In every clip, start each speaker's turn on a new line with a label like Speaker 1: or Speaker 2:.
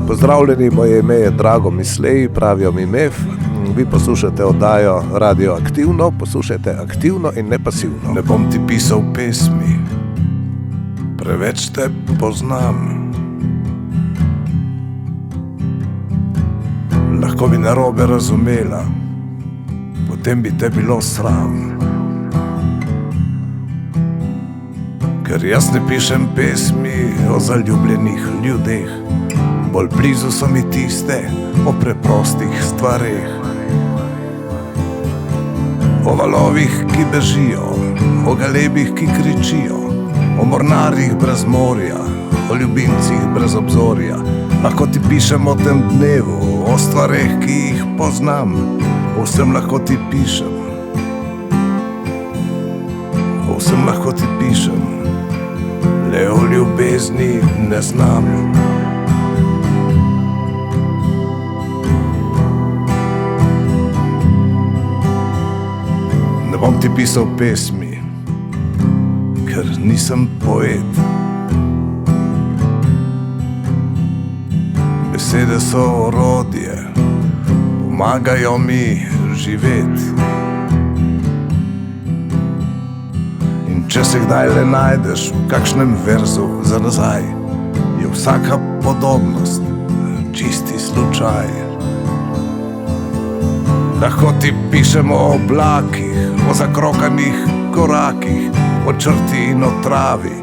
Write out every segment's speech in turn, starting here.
Speaker 1: Pozdravljeni, moje ime je Drago Mislej, pravijo mi Mef. Vi poslušate oddajo Radioaktivno, poslušajte aktivno in ne pasivno.
Speaker 2: Ne bom ti pisal pesmi, preveč te poznam. Lahko bi narobe razumela, potem bi te bilo sram. Ker jaz ne pišem pesmi o zaljubljenih ljudeh, bolj blizu so mi tiste o preprostih stvareh. O valovih, ki bežijo, o galebih, ki kričijo, o mornarjih brez morja, o ljubimcih brez obzorja. Lahko ti pišem o tem dnevu, o stvareh, ki jih poznam, o vsem lahko ti pišem. O vsem lahko ti pišem, le o ljubezni ne znam. Ne bom ti pisal pesmi, ker nisem poet. Besede so orodje, pomagajo mi živeti. In če se kdaj le najdeš v kakšnem verzu za nazaj, je vsaka podobnost čisti slučaj. Lahko ti pišemo o oblakih, o zakrokanih korakih, o črti in o travi,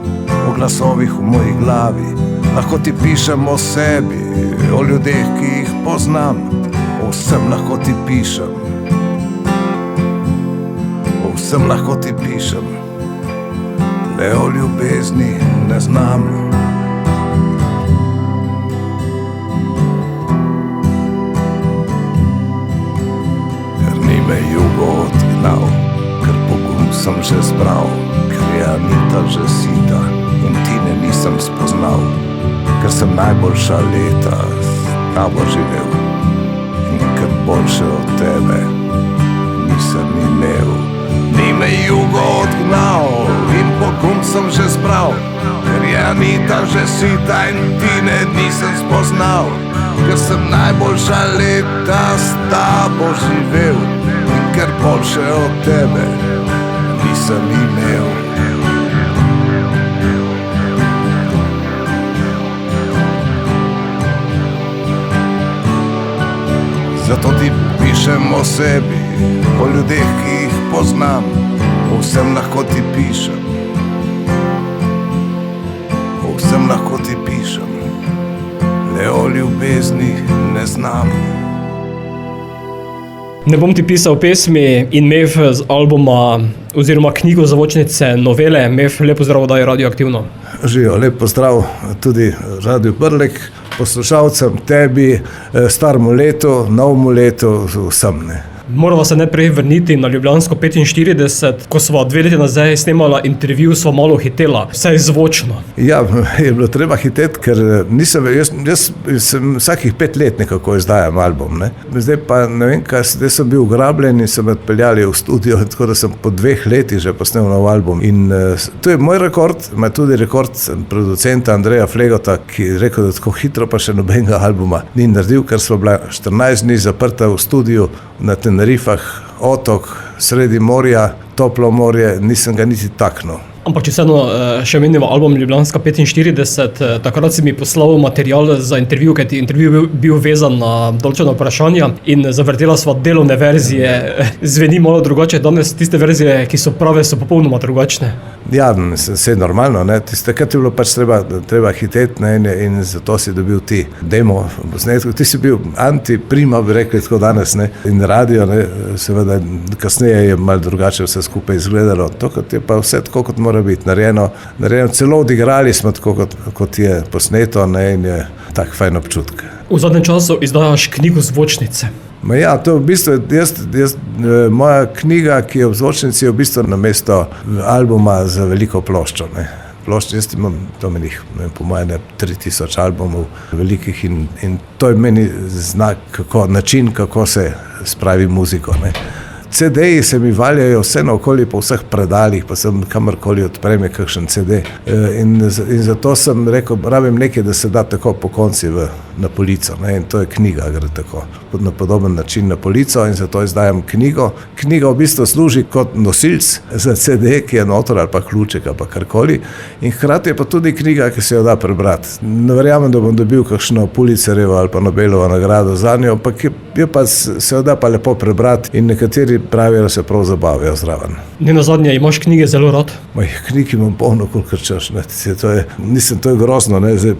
Speaker 2: o glasovih v moji glavi. Lahko ti pišem o sebi, o ljudeh, ki jih poznam, o vsem lahko ti pišem. O vsem lahko ti pišem, le o ljubezni ne znam. Ker ni me jugo odgnal, ker pogum sem že zbral, ker je Anita že sita in Tine nisem spoznal. Ker sem najboljša leta s tabo živel in ker boljše od tebe nisem imel. Ni me jugo odgnal in pogum sem že zbral, ker je Anita že sita in Tine nisem spoznal. Ker sem najboljša leta s tabo živel in ker boljše od tebe nisem imel. Zato ti pišem o sebi, o ljudeh, ki jih poznam, o vsem lahko ti pišem. O vsem lahko ti pišem, le o ljubezni ne znam.
Speaker 3: Ne bom ti pisal pesmi in Mef z albuma oziroma knjigo zvočnice novele. Mef, lepo zdrav, da je Radioaktivno.
Speaker 1: Živijo, lep pozdrav tudi Radio Brlek, poslušalcem, tebi, staremu letu, novemu letu, vsem.
Speaker 3: Morava se najprej vrniti na Ljubljansko 45, ko sva 2 leti nazaj snemala intervju, sva malo hitela, vsaj zvočno.
Speaker 1: Ja, je bilo treba hiteti, ker jaz sem vsakih 5 let nekako izdajam album, ne. Zdaj pa ne vem kaj, zdaj sem bil ugrabljen in so me odpeljali v studio, tako da sem po 2 letih že posnel nov album. In to je moj rekord, ima tudi rekord producenta Andreja Flegota, ki je rekel, da tako hitro pa še nobenega albuma ni naredil, ker sva bila 14 dni zaprta v studiu na Tenerifah, otok, sredi morja, toplo morje, nisem ga niti taknil.
Speaker 3: Ampak če vseeno še menimo album Ljubljanska 45, takrat si mi poslal material za intervju, ker ti intervju bil vezan na določena vprašanja in zavrtela sva delovne verzije. Zveni malo drugače danes, tiste verzije, ki so prave, so popolnoma drugačne.
Speaker 1: Ja, vse je normalno, ne. Takrat je bilo pač treba hiteti, ne, in zato si dobil ti demo posnetku. Ti si bil anti-prima, bi rekli tako danes, ne. In radio, ne, seveda kasneje je malo drugače vse skupaj izgledalo. Tokrat je pa vse tako, kot mora biti narejeno, celo odigrali smo tako, kot je posneto, ne, in je tak fajn občutek.
Speaker 3: V zadnjem času izdajaš knjigo zvočnice.
Speaker 1: Ja, to v bistvu, moja knjiga, ki je v zvočnici, je v bistvu namesto albuma za veliko ploščo, ne. Jaz imam to menih, po mojem, 3000 albumov velikih in to je meni znak, način, kako se spravi muziko, ne. CD-ji se mi valjajo vse naokoli po vseh predalih, pa sem kamorkoli odprem kakšen CD. In zato sem rekel, rabim nekaj, da se da tako po konci v na polico, ne, in to je knjiga, gre tako, na podoben način na polico in zato izdajam knjigo. Knjiga v bistvu služi kot nosilc za CD, ki je notor ali pa ključek ali pa karkoli in hkrati je pa tudi knjiga, ki se jo da prebrati. Ne verjamem, da bom dobil kakšno Pulitzerovo ali pa Nobelovo nagrado za njo, ampak je pa se jo da pa lepo prebrati in nekateri pravijo, da se prav zabavijo zraven.
Speaker 3: Ne nazadnje, imaš knjige zelo rad?
Speaker 1: Knjig imam polno, kolikor češ, ne, to je grozno, ne, zdaj,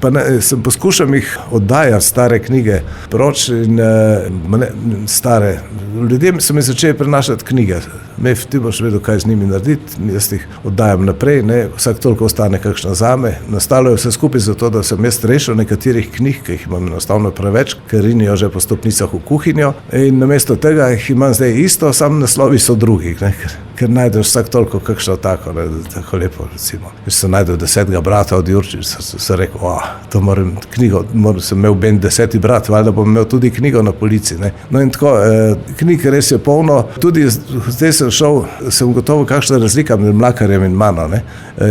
Speaker 1: pa ne, poskušam jih oddajati stare knjige proč in stare. Ljudem so mi začeli prenašati knjige, ti boš vedel, kaj z njimi narediti, jaz jih oddajam naprej, ne, vsak toliko ostane kakšna zame. Nastalo je vse skupaj zato, da sem jaz rešil nekaterih knjig, ki jih imam enostavno preveč, ker rinijo že po stopnicah v kuhinjo in namesto tega jih imam zdaj isto, samo naslovi so drugih, ne, ker najdeš vsak toliko kakšno tako, ne, tako lepo recimo. Ker sem najdel 10. brata od Jurčiča, sem rekel, to moram knjigo, sem imel ben 10. brat, valjda bom imel tudi knjigo na polici, ne. No in tako, knjig res je polno, tudi zdaj sem gotovo kakšna razlika med Mlakarjem in mano, ne.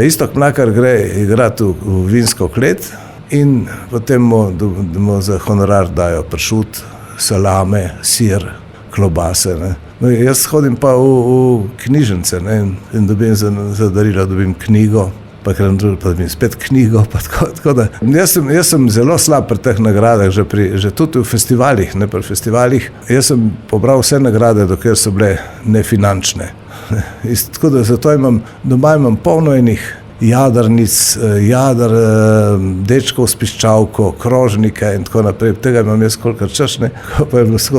Speaker 1: Iztok Mlakar gre igrati v vinsko klet in potem mu za honorar dajo pršut, salame, sir, klobase, ne. No, jaz hodim pa v knjižnice, ne, in dobim za darilo, dobim knjigo, pa dobim spet knjigo, pa tako da. Jaz sem zelo slab pri teh nagradah, že tudi v festivalih, ne, pri festivalih. Jaz sem pobral vse nagrade, dokler so bile nefinančne. Tako da zato doma imam polno enih jadrnic, dečkov s piščalko, krožnike in tako naprej. Tega imam jaz kolikor češ, ne.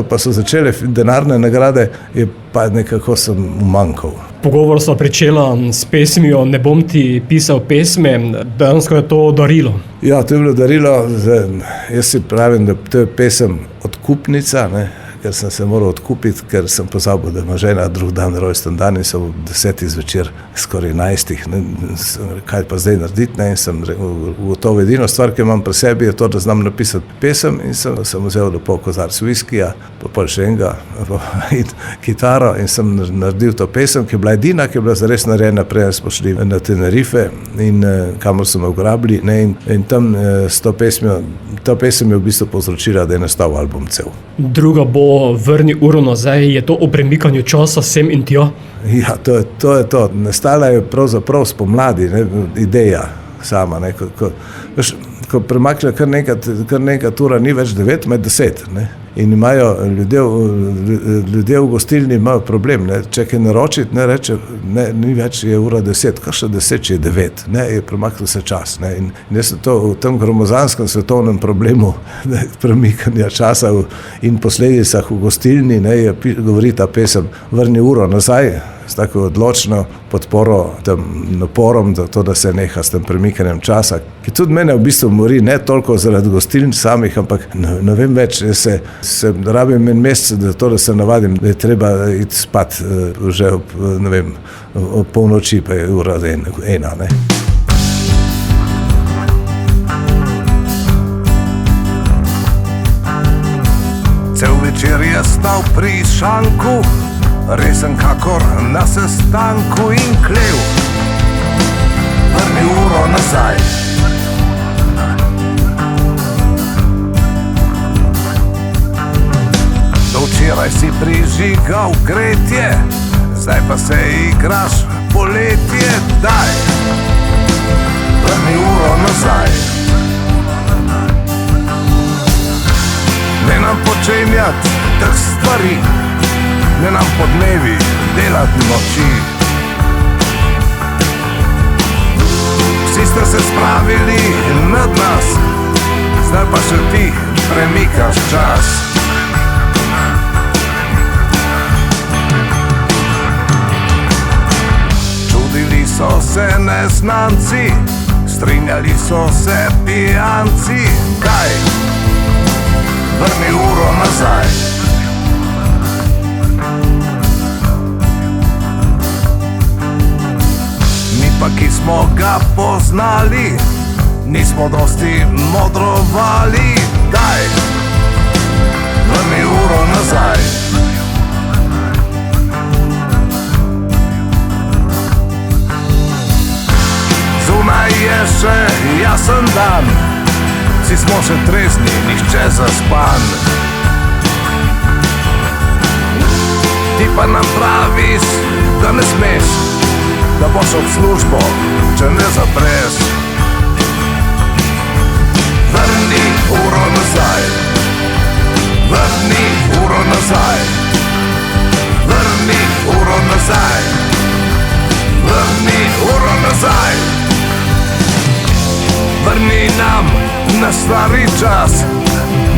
Speaker 1: Pa so začele denarne nagrade, pa nekako sem umanjkal.
Speaker 3: Pogovor sva pričela s pesmijo Ne bom ti pisal pesme, dejansko je to darilo.
Speaker 1: Ja, to je bilo darilo, jaz si pravim, da to je pesem odkupnica, ne, ker sem se moral odkupiti, ker sem pozabil, da ima žena drug dan rojsten dan in sem ob 10. zvečer, skoraj 11. Kaj pa zdaj narediti, ne, in sem gotovo edino stvar, ki imam pri sebi, je to, da znam napisati pesem in sem vzel do pol kozarc viskija, pa pol še enega in kitaro in sem naredil to pesem, ki je bila edina, ki je bila zares narejena, prej smo šli na Tenerife in kamor so me ugrabili, ne, in tam s to pesmijo, ta pesem je v bistvu povzročila, da je nastal album cel.
Speaker 3: Druga bo Vrni uro nazaj, je to o premikanju časa sem in tja?
Speaker 1: Ja, to je to. Nastala je pravzaprav spomladi, ne, ideja sama, ne, ko premakne kar nekaj ura, ni več 9, med 10, ne. In imajo ljudje v gostilni imajo problem, ne, če kaj naročiti, ne, reče, ne, ni več, je ura 10, kakšno 10, če je 9, ne, je premaknil se čas, ne, in jaz sem to v tem gromozanskem svetovnem problemu, ne, premikanja časa in posledicah v gostilni, ne, govori ta pesem Vrni uro nazaj, s tako odločno podporo tem naporom, da se neha s tem premikanjem časa, ki tudi mene v bistvu mori, ne toliko zaradi gostiln samih, ampak ne vem več, se rabim en mesec za to, da se navadim, da je treba iti spat že ob polnoči, pa je ura ena, ne.
Speaker 2: Cel večer je stal pri šanku, resen kakor na sestanku in klev. Vrni uro nazaj. Do včeraj si prižigal gretje, zdaj pa se igraš poletje, daj. Vrni uro nazaj. Ne nam počenjati teh stvari, ne nam po dnevi delati noči. Vsi ste se spravili nad nas, zdaj pa še ti premikaš čas. Čudili so se neznanci, strinjali so se pijanci, daj, vrni uro nazaj. Pa ki smo ga poznali, nismo dosti modrovali, daj, vrni uro nazaj. Zunaj je še jasen dan, Vsi smo še trezni, nihče zaspan. Ti pa nam praviš, da ne smeš, da boš ob službo, če ne zapreš. Vrni uro nazaj, vrni uro nazaj, vrni uro nazaj, vrni uro nazaj. Vrni nam na stari čas,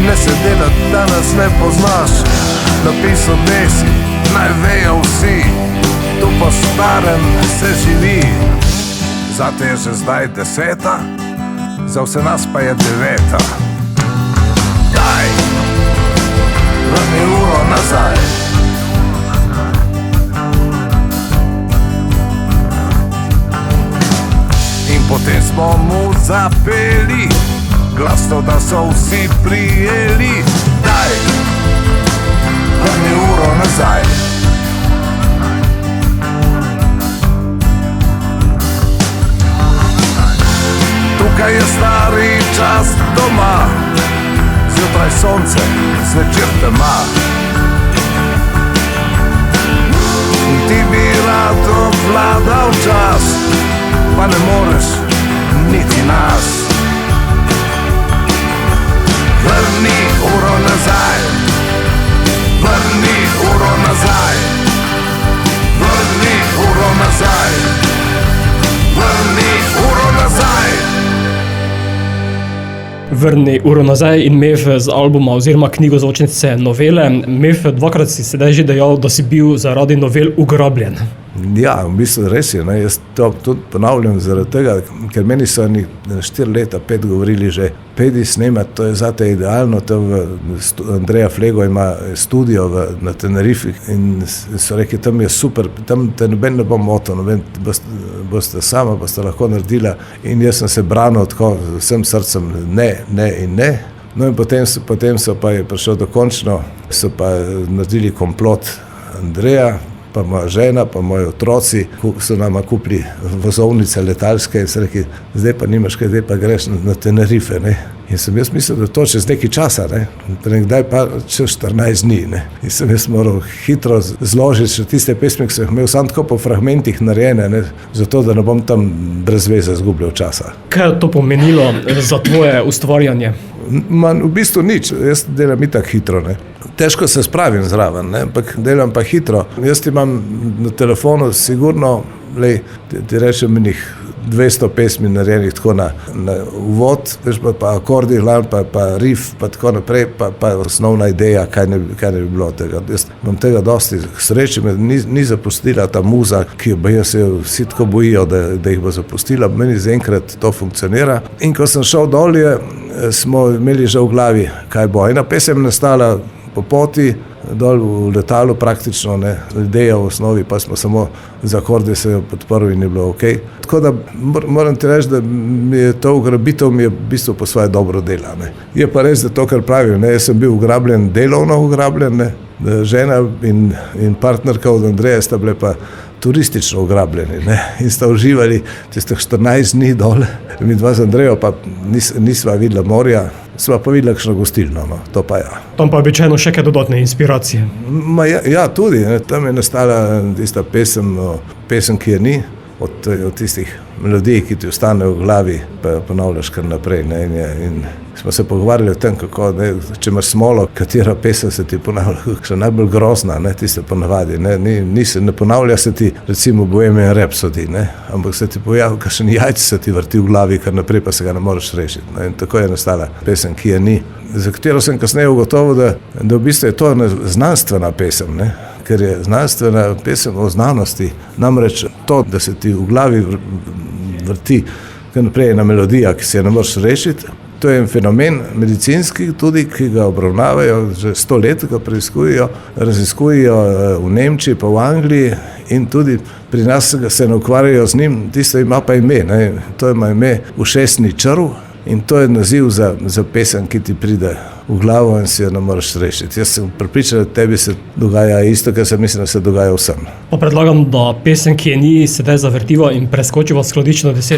Speaker 2: ne se delati, da nas ne poznaš. Napisal desi, naj vejo vsi, tu po starem se živi. Zate je že zdaj 10, za vse nas pa je 9. Daj, vrni uro nazaj. In potem smo mu zapeli, glasno, da so vsi prijeli. Daj, vrni uro nazaj. Tukaj je stari čas doma, zjutraj sonce, zvečer tema. In ti bi rad obvladal čas, pa ne moreš niti nas. Vrni uro nazaj, vrni uro nazaj, vrni uro nazaj, vrni uro nazaj.
Speaker 3: Vrni uro nazaj in Mev z albuma oziroma knjigozvočnice Novele. Mev, dvakrat si sedaj že dejal, da si bil zaradi novel ugrabljen.
Speaker 1: Ja, v bistvu res je. Jaz to tudi ponavljam zaradi tega, ker meni so 4 leta, 5 govorili že, pejdi snemati, to je zate idealno. Andreja Flego ima studio na Tenerifi in so rekli, tam je super, tam te noben ne bo motil, boste sama, boste lahko naredila. In jaz sem se branil tako z vsem srcem, ne in ne. No in potem so pa je prišel dokončno, so pa naredili komplot Andreja, pa moja žena, pa moji otroci, so nama kupili vozovnice letalske in so rekli, zdaj pa nimaš kaj, zdaj pa greš na Tenerife, ne. In sem jaz mislil, da to čez nekaj časa, ne. Nekdaj pa čez 14 dni, ne. In sem jaz moral hitro zložiti še tiste pesmi, ki sem jih imel samo tako po fragmentih narejene, ne, zato da ne bom tam brez veze izgubljal časa.
Speaker 3: Kaj je to pomenilo za tvoje ustvarjanje?
Speaker 1: V bistvu nič, jaz delam itak hitro, ne. Težko se spravim zraven, ne, ampak delam pa hitro. Jaz imam na telefonu sigurno, ti rečem njih 200 pesmi narejenih tako na uvod, veš, pa akordi, pa riff, pa tako naprej, pa osnovna ideja, kaj ne bi bilo tega. Jaz imam tega dosti, sreče me ni zapustila ta muza, ki jo se vsi tako bojijo, da jih bo zapustila. Meni zaenkrat to funkcionira. In ko sem šel dolje, smo imeli že v glavi, kaj bo. Ena pesem nastala po poti, dol v letalu praktično, ne, ideja v osnovi, pa smo samo z akordi se jo podprli in je bilo ok. Tako da moram ti reči, da mi je to ugrabitev mi je v bistvu po svoje dobro dela, ne. Je pa res, da to, kar pravim, ne, jaz sem bil ugrabljen, delovno ugrabljen, ne, žena in partnerka od Andreja sta bile pa turistično ugrabljeni, ne, in sta uživali tistih 14 dni dole. Mi dva z Andrejo pa nisva videla morja, sva pa videla kakšno gostilno, no, to pa ja.
Speaker 3: Tam pa običajno še kaj dodatne inspiracije.
Speaker 1: Ja, tudi, ne, tam je nastala tista pesem, ki je ni, od tistih melodij, ki ti ostanejo v glavi, pa ponavljaš kar naprej, ne, in smo se pogovarjali o tem, kako, ne, če imaš smolo, katera pesem se ti ponavlja, kakšna najbolj grozna, ne, tiste ponavadi, ne ponavlja se ti, recimo Bohemian Rhapsody, ne, ampak se ti pojavi, kakšen jajc se ti vrti v glavi, kar naprej pa se ga ne moreš rešiti, ne, in tako je nastala pesem, ki je ni, za katero sem kasneje ugotovil, da v bistvu je to znanstvena pesem, ne, ker je znanstvena pesem o znanosti, namreč to, da se ti v glavi vrti, kar naprej je ena melodija, ki se je ne moreš rešiti. To je en fenomen medicinski tudi, ki ga obravnavajo že 100 let, ga raziskujejo v Nemčiji pa v Angliji in tudi pri nas se ne ukvarjajo z njim, tisto ima pa ime, ne? To ima ime Ušesni črv in to je naziv za pesem, ki ti pride v glavo in si jo ne moreš rešiti. Jaz sem prepričan, da tebi se dogaja isto, kar se mislim, da se dogaja vsem.
Speaker 3: Pa predlagam, da pesem, ki je ni, sedaj zavrtiva in preskočiva skladično 10.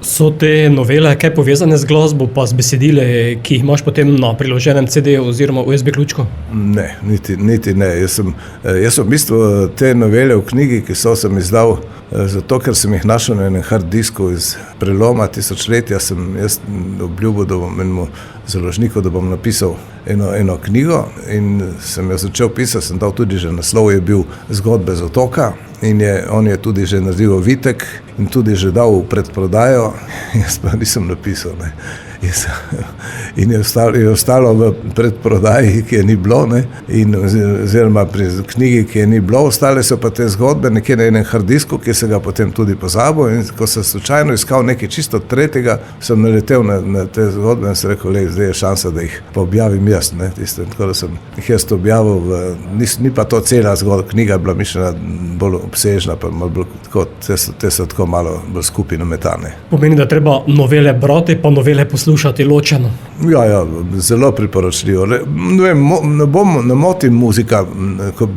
Speaker 3: So te novele kaj povezane z glasbo, pa z besedili, ki jih imaš potem na priloženem CD-ju oziroma USB ključku?
Speaker 1: Ne, niti ne. Jaz sem v bistvu te novele v knjigi, ki sem izdal, zato ker sem jih našel na enem hard disku iz preloma tisočletja, sem jaz obljubil, da bom enemu založniku, da bom napisal eno knjigo in sem jo začel pisati, sem dal tudi že naslov, je bil Zgodbe z otoka in on je tudi že naredil ovitek in tudi že dal v predprodajo, jaz pa nisem napisal, ne. In je ostalo v predprodaji, ki je ni bilo, ne, in oziroma pri knjigi, ki je ni bilo, ostale so pa te zgodbe nekje na enem hardisku, ki se ga potem tudi pozabil, in ko sem slučajno iskal nekaj čisto tretjega, sem naletel na te zgodbe in sem rekel, zdaj je šansa, da jih pa objavim jaz, ne, tako da sem jih jaz objavil, ni pa to cela zgodba, knjiga je bila mišljena bolj obsežna, pa malo bolj tako, te so tako malo bolj skupaj nametane.
Speaker 3: Pomeni, da treba novele brati, pa novele poslušati ločeno.
Speaker 1: Ja, zelo priporočljivo. Ne motim muzika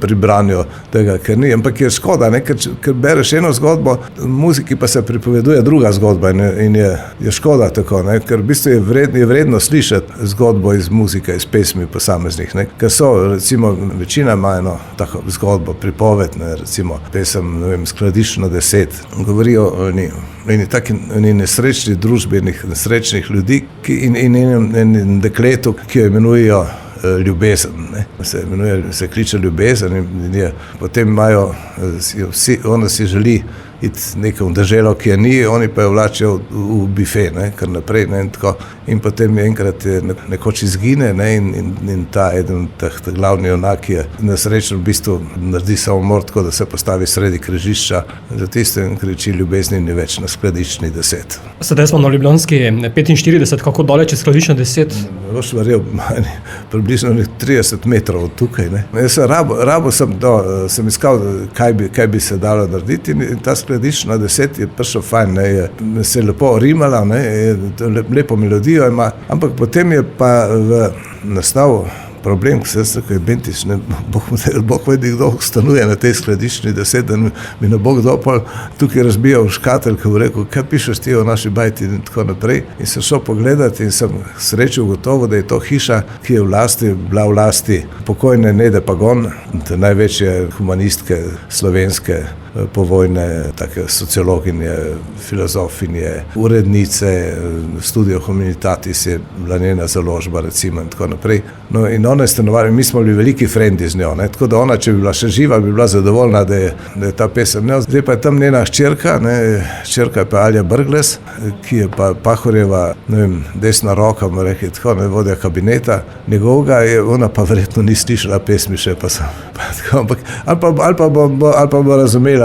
Speaker 1: pri branju tega, ker ni, ampak je škoda, ne, ker bereš eno zgodbo, muziki pa se pripoveduje druga zgodba in je škoda tako, ne, ker v bistvu je vredno slišati zgodbo iz muzike, iz pesmi posameznih, ne, ker so, recimo, večina ima eno tako zgodbo, pripoved, ne, recimo pesem, ne vem, Skladiščno 10, govorijo o eni nesrečni družbi, nesrečnih ljudi in enem dekletu, ki jo imenujejo ljubezen, ne. Se kliče ljubezen in potem imajo, ona si želi iti nekam v deželo, ki je ni, oni pa jo vlačijo v bife, ne, kar naprej, ne, in tako. In potem enkrat nekoč izgine, ne, in ta eden teh glavni junak je nesrečen v bistvu naredi samomor, tako da se postavi sredi križišča, za tiste in kriči ljubezni ni več na Skladiščni 10.
Speaker 3: Sedaj smo na Ljubljanski 45, kako daleč je Skladiščna 10?
Speaker 1: Boš verjel, približno 30 metrov od tukaj, ne. Jaz sem iskal, kaj bi se dalo narediti in ta Skladiščna 10 je prišel fajn, ne, se je lepo rimala, ne, lepo melodijo ima, ampak potem je pa v nastal problem, ki se jaz tako je Bentič, ne, Bog vedi, kdo stanuje na tej Skladiščni 10, da mi ne bo kdo pol tukaj razbijal škatelj, ko bo rekel, kaj pišeš ti o naši bajti in tako naprej. In sem šel pogledati in sem srečo ugotovil, da je to hiša, ki je bila v lasti pokojne Nede Pagon, največje humanistke slovenske povojne, take sociologinje, filozofinje, urednice, Studio Humanitatis je bila njena založba, recimo, in tako naprej. No, in ona je stanovala, mi smo bili veliki frendi z njo, ne, tako da ona, če bi bila še živa, bi bila zadovoljna, da je ta pesem. Ne, zdaj pa je tam njena hčerka, ne, hčerka je pa Alja Brglez, ki je pa Pahorjeva, ne vem, desna roka, mu rekel, tako, ne, vodja kabineta, njegovega je, ona pa verjetno ni slišala pesmi še, pa sem, pa tako, ampak, ali pa bo razumela,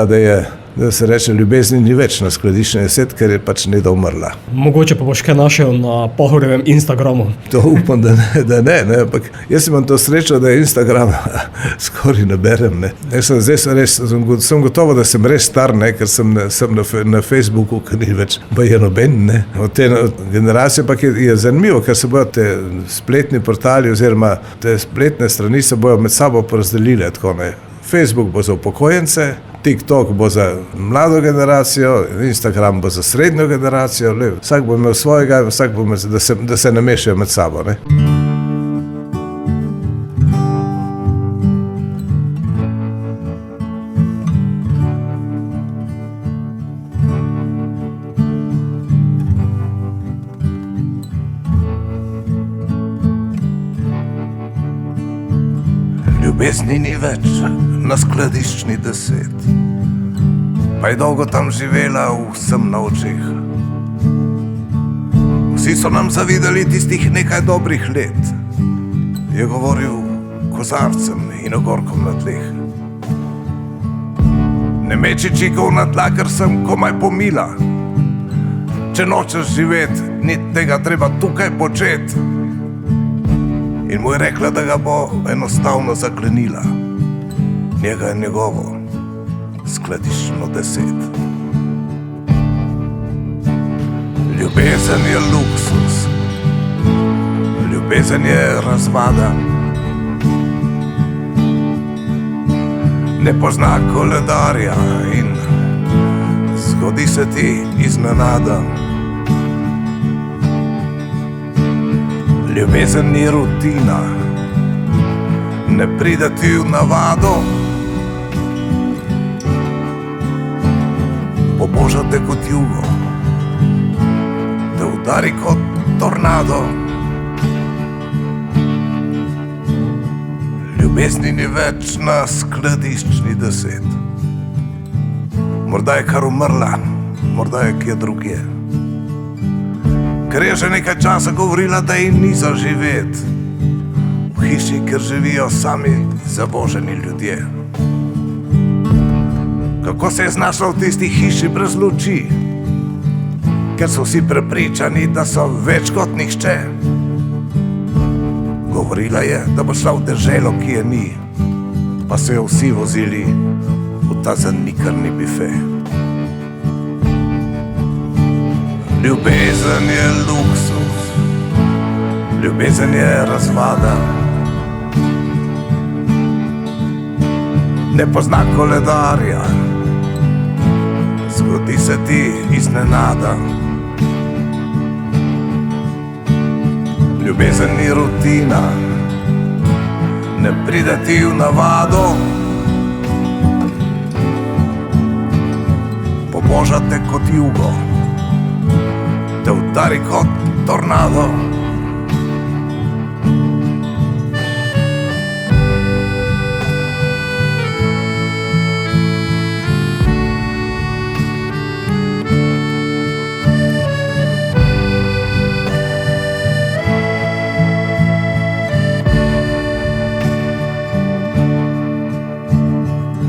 Speaker 1: da se reče, ljubezni ni več na Skladiščni 10, ker je pač Neda umrla. Mogoče
Speaker 3: pa boš kaj našel na Pahorjevem Instagramu.
Speaker 1: To upam, da ne, ampak jaz imam to srečo, da je Instagram skoraj ne berem, ne. Sem gotovo, da sem res star, ne, ker sem na Facebooku, ker ni več baje noben, ne. Od te generacije pa je zanimivo, ker se bojo te spletni portali oziroma te spletne strani se bojo med sabo porazdelile, tako, ne. Facebook bo za upokojence, TikTok bo za mlado generacijo, Instagram bo za srednjo generacijo, vsak bo imel svojega, da se namešajo med sabo, ne.
Speaker 2: Ljubezni ni več na Skladiščni 10, pa je dolgo tam živela vsem na očeh. Vsi so nam zavidali tistih nekaj dobrih let, je govoril kozarcem in ogorkom na tleh. Ne meči čikov na tla, ker sem komaj pomila, če nočeš živeti, ni tega treba tukaj početi. In mu je rekla, da ga bo enostavno zaklenila, njega in njegovo Skladiščno 10. Ljubezen je luksus, ljubezen je razvada, ne pozna koledarja in zgodi se ti iznenada. Ljubezen ni rutina, ne pride ti v navado. Poboža te kot jugo, te udari kot tornado. Ljubezni ni več na skladiščni 10. Morda je kar umrla, morda je kje drugje. Ker je že nekaj časa govorila, da ji ni za živeti v hiši, ker živijo sami zavoženi ljudje. Kako se je znašla v tisti hiši brez luči, ker so vsi prepričani, da so več kot nihče. Govorila je, da bo šla v deželo, ki je ni, pa so jo vsi vozili v ta zanikrni bife. Ljubezen je luksuz, ljubezen je razvada. Ne pozna koledarja, zgodi se ti iznenada. Ljubezen ni rutina, ne pride ti v navado. Poboža te kot jugo, te udari kot tornado.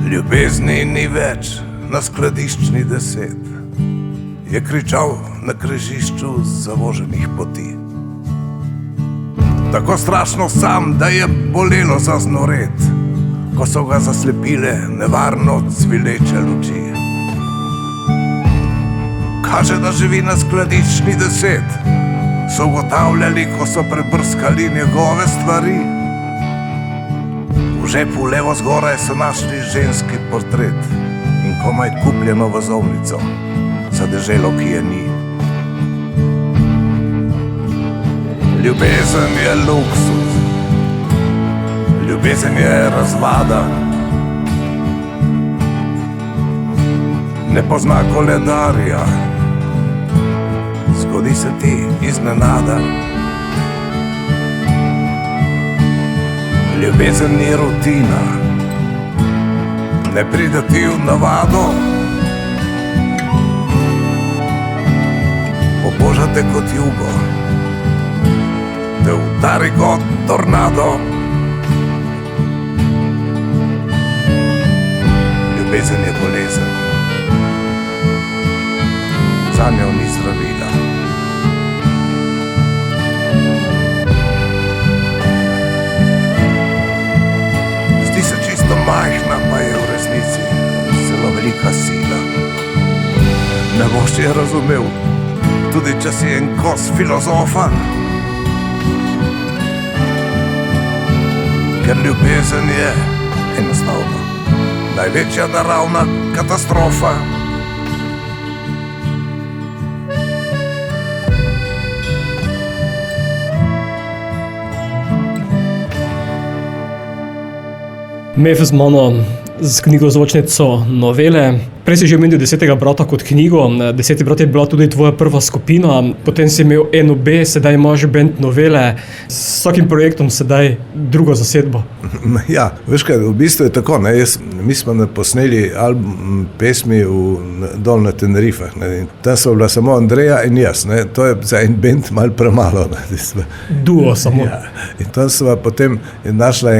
Speaker 2: Ljubezni ni več na skladiščni 10, je kričal na križišču zavoženih poti. Tako strašno sam, da je bolelo zaznoret, ko so ga zaslepile nevarno cvileče luči. Kaže, da živi na skladiščni 10, so ugotavljali, ko so prebrskali njegove stvari. V žepu levo zgoraj so našli ženski portret in komaj kupljeno vozovnico za deželo, ki je ni. Ljubezen je luksuz, ljubezen je razvada. Ne pozna koledarja, zgodi se ti iznenada. Ljubezen ni rutina, ne pride ti v navado. Poboža te kot jugo, te udari kot tornado. Ljubezen je bolezen, zanjo ni zdravila. Zdi se čisto majhna, pa je v resnici zelo velika sila. Ne boš je razumel, tudi če si en kos filozofa. Ker ljubezen je enostavno največja naravna katastrofa.
Speaker 3: Mev z mano z knjigo zvočnico Novele. Prej si že omenil 10. brata kot knjigo. 10. brat je bila tudi tvoja prva skupina, potem si imel NOB, sedaj imaš band Novele. S vsakim projektom sedaj druga zasedba.
Speaker 1: Ja, veš kaj, v bistvu je tako, ne, mi smo posneli album pesmi dol na Tenerifah, ne, tam so bila samo Andreja in jaz, ne, to je za en band malo premalo. Ne,
Speaker 3: Duo samo.
Speaker 1: Ja, in tam sva potem našla,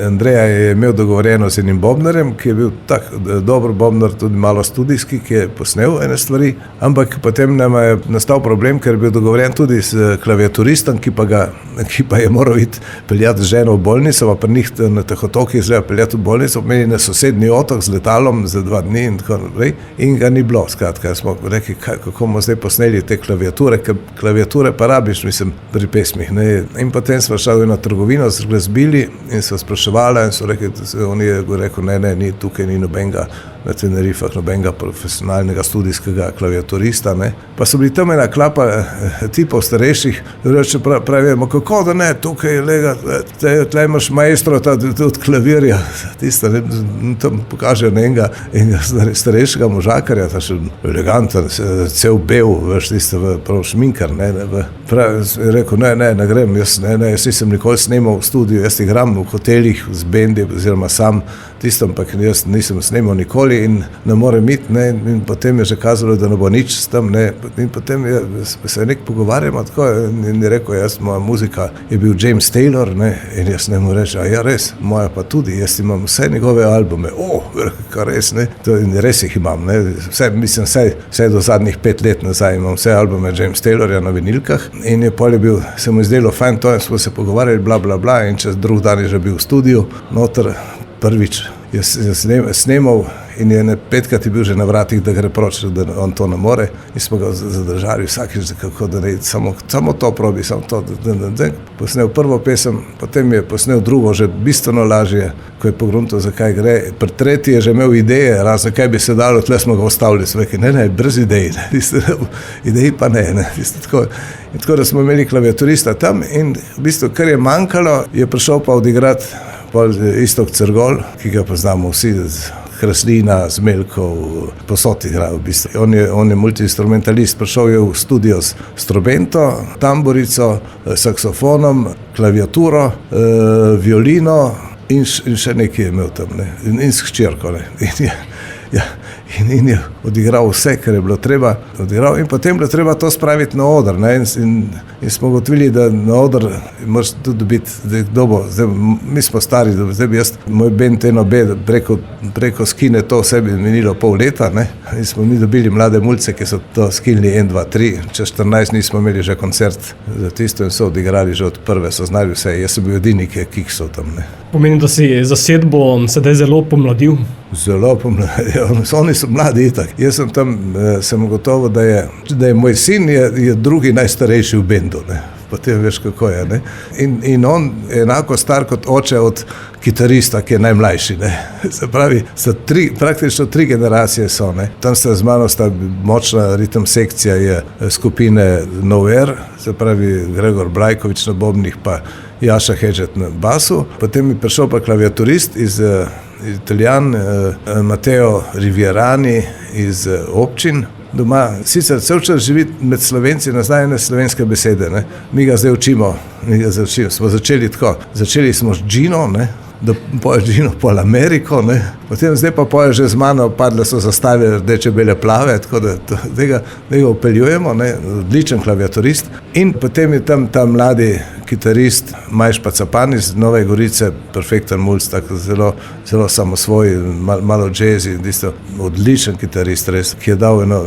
Speaker 1: Andreja je imel dogovorjeno z enim bobnarjem, ki je bil tak dober bobnar, tudi malo studijski, ki je posnel ene stvari, ampak potem nam je nastal problem, ker je bil dogovorjen tudi s klaviaturistom, ki pa je moral iti peljati ženo v bolnico, pa pri njih na teh otokih zelo peljati v bolnico, meni na sosednji otok z letalom za 2 dni in tako naprej, in ga ni bilo. Skratka, smo rekli, kako bomo zdaj posneli te klaviature, ker klaviature pa rabiš, mislim, pri pesmih. Ne. In potem smo šli na trgovino z glasbili in so spraševala in so rekli, on je rekel, ne, ni tukaj, ni nobenega na Tenerifah nobenega profesionalnega studijskega klaviaturista, ne. Pa so bili tam ena klapa tipov starejših, reče pravimo, kako da ne, tukaj je lega, tle imaš maestro od klavirja, tista, ne, tam pokažejo enega starejšega možakarja, ta še eleganten, cel bel, veš, tista prav šminkar, ne, je rekel, ne grem, jaz nisem nikoli snemal v studiu, jaz igram v hotelih z bendi, oziroma sam tisto, ampak jaz nisem snemal nikoli in ne morem iti, ne, in potem je že kazalo, da ne bo nič s tem, ne, in potem se nek pogovarjamo tako in je rekel, moja muzika je bil James Taylor, ne, in jaz ne mu reče, ja res, moja pa tudi, jaz imam vse njegove albume, kar res, ne, to in res jih imam, ne, vse do zadnjih 5 let nazaj imam vse albume James Taylorja na vinilkah in je pol je bil, se mu izdelo fajn, to smo se pogovarjali, bla, bla, bla, in čez drug dan je že bil v studiu, noter prvič je snemal in je 5krat je bil že na vratih, da gre proč, da on to ne more in smo ga zadržali vsakič, kako da ne, samo to probi, samo to, da posnel prvo pesem, potem je posnel drugo, že bistveno lažje, ko je pogruntal, zakaj gre, pri tretji je že imel ideje, razen kaj bi se dalo, tle smo ga ostavili, smo rekli, ne, brez idej, ideji pa ne, tako. In tako da smo imeli klaviaturista tam in v bistvu, kar je manjkalo, je prišel pa odigrati Iztok Cergol, ki ga poznamo vsi, Kreslina, Zmelkov, posod igrajo v bistvu. On je multiinstrumentalist, prišel je v studio s trobento, tamburico, saksofonom, klaviaturo, violino in še nekaj je imel tam, ne, in s hčerko, ne. In je odigral vse, kar je bilo treba odigral in potem bilo treba to spraviti na oder, ne, in smo ugotovili, da na oder moraš tudi dobiti, zdaj mi smo stari, zdaj bi moj band NOB preko skine to vse bi minilo pol leta, ne, in smo mi dobili mlade mulce, ki so to skinili 1, 2, 3, čez 14 nismo imeli že koncert za tisto in so odigrali že od prve, so znali vse, jaz sem bil edini, ki je kiksal tam, ne.
Speaker 3: Pomeni, da si zasedbo sedaj zelo pomladil?
Speaker 1: Zelo pomladil, oni so mladi itak. Jaz sem tam, sem gotovo, da je moj sin je drugi najstarejši v bendu, ne. Potem veš, kako je, ne. In on je enako star kot oče od kitarista, ki je najmlajši, ne. Se pravi, praktično 3 generacije so, ne. Tam z mano sta močna ritem sekcija je skupine No Air, se pravi Gregor Brajkovič na bobnih pa Jaša Hedžet na basu. Potem je prišel pa klaviaturist iz Italijan, Matteo Rivierani iz občin doma. Sicer cel čas živi med Slovenci, naznajene slovenske besede, ne. Mi ga zdaj učimo, smo začeli tako. Začeli smo z Gino, ne, da poje Gino pol Ameriko, ne. Potem zdaj pa poje že z mano, padle so zastave rdeče, bele, plave, tako da ga upeljujemo, ne, odličen klaviaturist. In potem je tam ta mladi kitarist Majš Pacapan iz Nove Gorice, perfekten mulc, tako zelo samosvoj, malo jazzy, odličen kitarist res, ki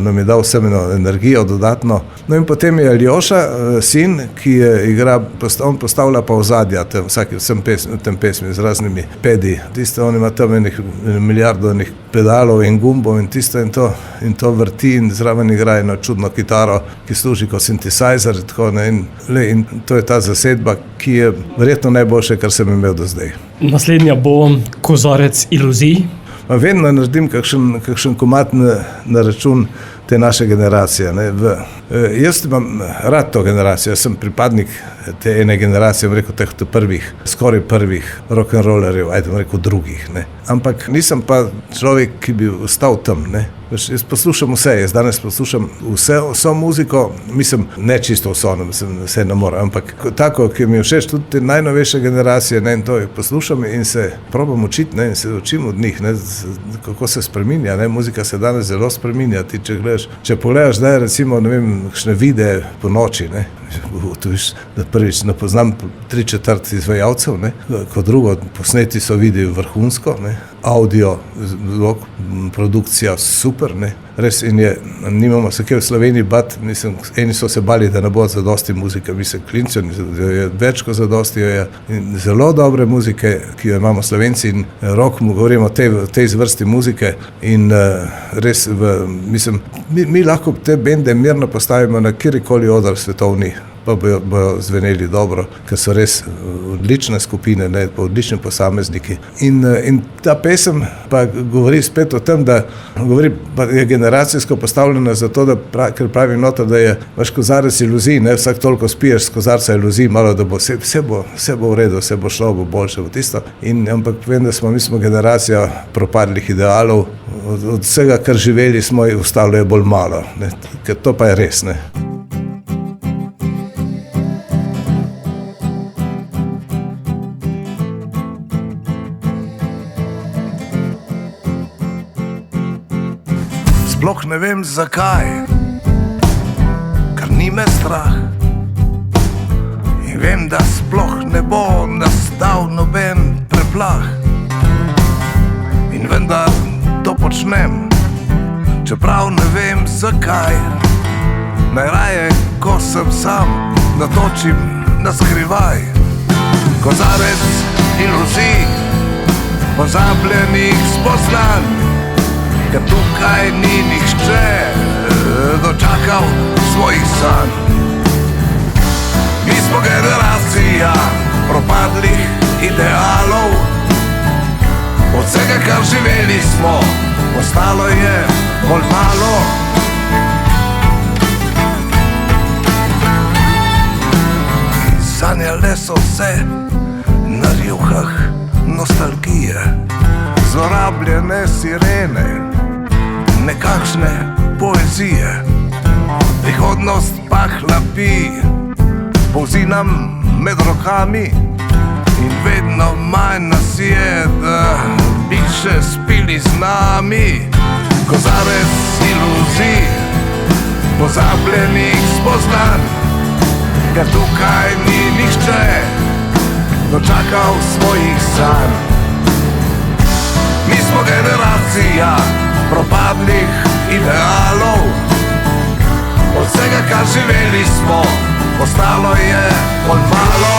Speaker 1: nam je dal vsem energijo dodatno. No in potem je Aljoša, sin, ki on postavlja pa ozadja tem pesmi z raznimi pedi. On ima tam milijardo pedalov in gumbov in to vrti in zraven igra eno čudno kitaro, ki služi kot synthesizer, tako, ne, in to je ta zasedba, ki je verjetno najboljše, kar sem imel do zdaj.
Speaker 3: Naslednja bo Kozarec iluzij.
Speaker 1: Vedno naredim kakšen komad na račun te naše generacije, ne. Jaz imam rad to generacijo, jaz sem pripadnik te ene generacije, rekel teh skoraj prvih rock'n'rollerjev, rekel drugih, ne. Ampak nisem pa človek, ki bi ostal tam, ne. Jaz poslušam vse, jaz danes poslušam vso muziko, mislim, ne čisto vso, vse ne morem, ampak tako, ki mi je všeč, tudi te najnovejše generacije, ne, in to poslušam in se probam učiti, ne, in se učim od njih, ne, kako se spreminja, ne, muzika se danes zelo spreminja, ti če pogledaš zdaj recimo, ne vem, kakšne videe po noči, ne, ugotoviš, da prvič ne poznam 3/4 izvajalcev, ne, kot drugo, posneti so videi vrhunsko, ne, audio, zvok, produkcija super, ne, res in nimamo se kaj v Sloveniji bati, eni so se bali, da ne bo zadosti muzike, klincev je več kot zadosti, je zelo dobre muzike, ki jo imamo Slovenci in rock, govorimo o tej zvrsti muzike in res, mi lahko te bende mirno postavimo na kjerikoli oder svetovni, pa bojo zveneli dobro, ker so res odlične skupine, ne, pa odlični posamezniki. In ta pesem pa govori spet o tem, da je generacijsko postavljena zato, ker pravi nota, da je vaš kozarec iluzij, ne, vsak toliko spiješ z kozarca iluzij, malo, da bo vse bo v redu, vse bo šlo, bo boljše, bo tisto. Ampak vem, da mi smo generacija propadlih idealov, od vsega, kar živeli smo, ostalo je bolj malo, ne, ker to pa je res, ne.
Speaker 2: Sploh ne vem zakaj, ker ni me strah. In vem, da sploh ne bo nastal noben preplah. In vendar to počnem, čeprav ne vem zakaj. Najraje, ko sem sam, natočim na skrivaj kozarec iluzij, pozabljenih spoznanj, ker tukaj ni nihče dočakal svojih sanj. Mi smo generacija propadlih idealov, od vsega, kar živeli smo, ostalo je bolj malo. Sanjale so se na rjuhah nostalgije, zlorabljene sirene, nekakšne poezije. Prihodnost pa hlapi, polzi nam med rokami in vedno manj nas je, da bi še spili z nami. Kozarec iluzij, pozabljenih spoznanj, ker tukaj ni nihče dočakal svojih sanj. Mi smo generacija propadlih idealov, od vsega, kar živeli smo, ostalo je bolj malo.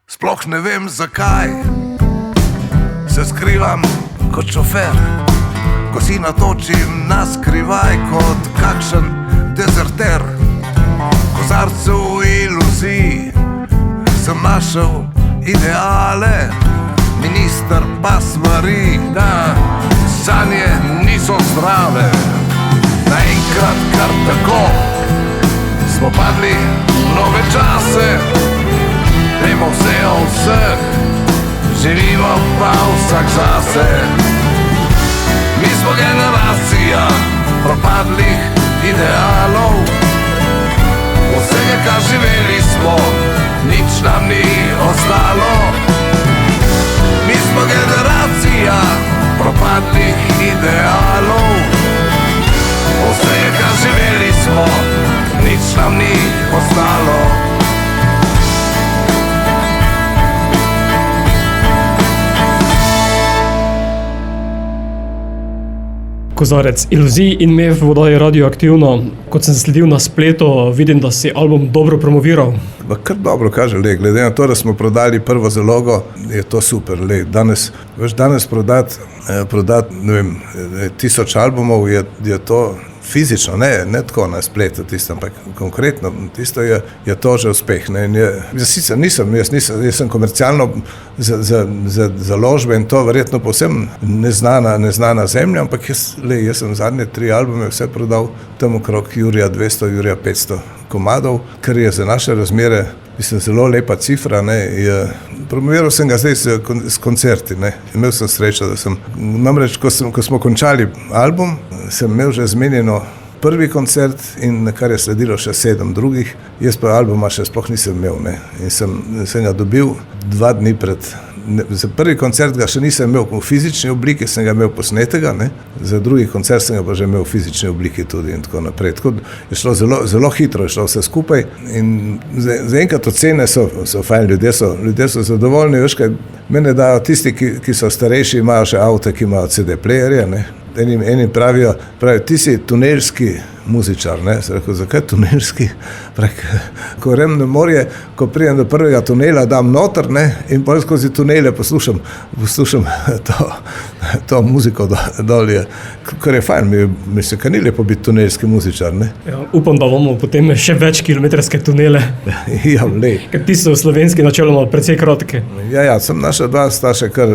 Speaker 2: Sploh ne vem zakaj se skrivam kot šofer, ko si natočim na skrivaj kot kakšen dezerter. Kozarcu iluzij sem našel ideale, minister pa svari, da sanje niso zdrave. Naenkrat kar tako smo padli v nove čase, vemo vse o vseh, živimo pa vsak zase. Mi smo generacija propadlih idealov, od vsega, kar živeli smo, nič nam ni ostalo. Mi smo generacija propadlih idealov, od vsega, kar živeli smo, nič nam ni ostalo.
Speaker 3: Kozarec iluzij in MEF v oddaji Radioaktivno. Kot sem sledil na spletu, vidim, da si album dobro promoviral.
Speaker 1: Kar dobro kaže, glede na to, da smo prodali prvo zalogo, je to super. Danes prodati, ne vem, 1000 albumov je to fizično, ne tako na spletu tisto, ampak konkretno tisto je to že uspeh. Jaz sem komercialno za založbe in to verjetno povsem neznana zemlja, ampak jaz sem zadnje 3 albume vse prodal tam okrog Jurija 200, Jurija 500 komadov, kar je za naše razmere zelo lepa cifra. Promoviral sem ga zdaj s koncerti. Imel sem srečo, da sem namreč, ko smo končali album, sem imel že zmenjeno prvi koncert in kar je sledilo še 7 drugih, jaz pa albuma še sploh nisem imel. In sem ga dobil 2 dni pred. Za prvi koncert ga še nisem imel v fizični obliki, sem ga imel posnetega, za drugi koncert sem ga pa že imel v fizični obliki tudi in tako naprej. Tako je šlo zelo hitro, je šlo vse skupaj in zaenkrat ocene so fajn, ljudje so zadovoljni. Veš kaj, mene dajo tisti, ki so starejši, imajo še avte, ki imajo CD playerje, Enim pravijo, ti si tunelski muzičar, ne. Sem rekel, zakaj tunelski? Ko grem na morje, ko pridem do prvega tunela, dam noter, ne, in potem skozi tunele poslušam to muziko dol je, kar je fajn, mi se kaj ni lepo biti tunelski muzičar, ne.
Speaker 3: Ja, upam, da bomo potem še več kilometrske tunele.
Speaker 1: Ja, lej.
Speaker 3: Ker ti so slovenski načeloma precej kratke.
Speaker 1: Ja, sem naša dva starša, kar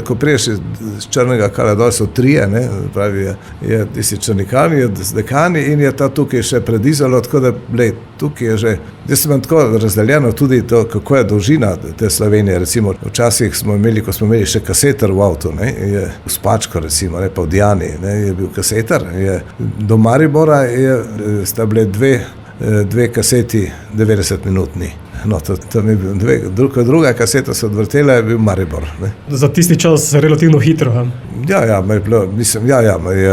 Speaker 1: ko priješ iz Črnega Kala dol, so trije, ne, pravi, je tisti Črnikani, je Dekani in je ta tukaj še pred Izolo, tako da, lej, tukaj je že, jaz sem tako razdeljeno tudi to, kako je dolžina te Slovenije, recimo, včasih ko smo imeli še kaseter v avtu, ne, je v Spačko, recimo, ne, pa v Dijani, ne, je bil kaseter, do Maribora sta bile dve kaseti 90-minutni. No, tam je bil druga kaseta se odvrtela, je bil Maribor, ne.
Speaker 3: Za tisti čas relativno hitro, he?
Speaker 1: Ja, je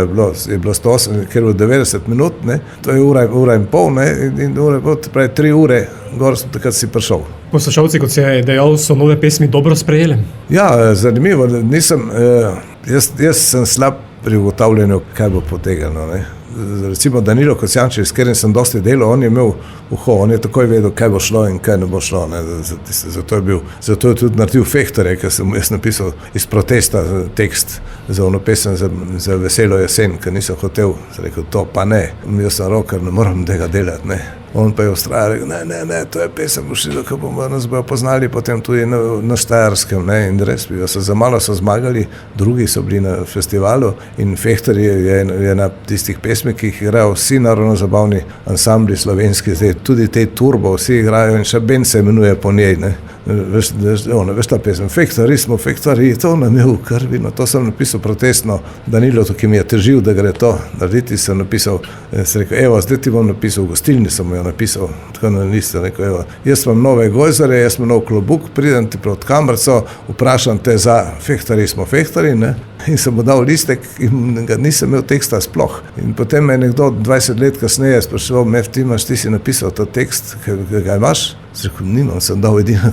Speaker 1: bilo 108, ker je 90 minut, ne, to je ura in pol, ne, in ura in pol, pravi 3 ure, gor takrat si prišel.
Speaker 3: Poslušalci, kot si je dejal, so nove pesmi dobro sprejeli?
Speaker 1: Ja, zanimivo, jaz sem slab pri ugotavljanju, kaj bo potegnilo, ne. Recimo Danilo Kocijančič, s katerim sem dosti delal, on je imel uho, on je takoj vedel, kaj bo šlo in kaj ne bo šlo, ne. Zato je tudi naredil Fehtarje, ker sem jaz napisal iz protesta tekst za ono pesem za Veselo jesen, ker nisem hotel, sem rekel, to pa ne, jaz sem roker, ne moram tega delati, ne. On pa je ustrajal, ne, to je pesem Bushido, ko nas bojo poznali potem tudi na Štajerskem, ne, in res, za malo so zmagali, drugi so bili na festivalu in Fehtarji je na tistih pesmih, ki jih igrajo vsi narodno-zabavni ansambli slovenski, zdaj tudi te turbo vsi igrajo in še bend se imenuje po njej, ne. Veš ta pesem, Fehtarji smo, Fehtarji, to nam je v krvi, no, to sem napisal protestno Danilo, ki mi je težil, da gre to narediti, sem napisal, sem rekel, evo, zdaj ti bom napisal, v gostilni sem jo napisal, tako na listu, rekel, evo, jaz imam nove gojzare, jaz imam nov klobuk, pridem ti proti kamerco, vprašam te za Fehtarji smo, Fehtarji, ne, in sem mu dal listek in nisem imel teksta sploh. In potem me je nekdo 20 let kasneje spraševal, ti si napisal ta tekst, ga imaš? Sem rekel, nimam, sem dal edino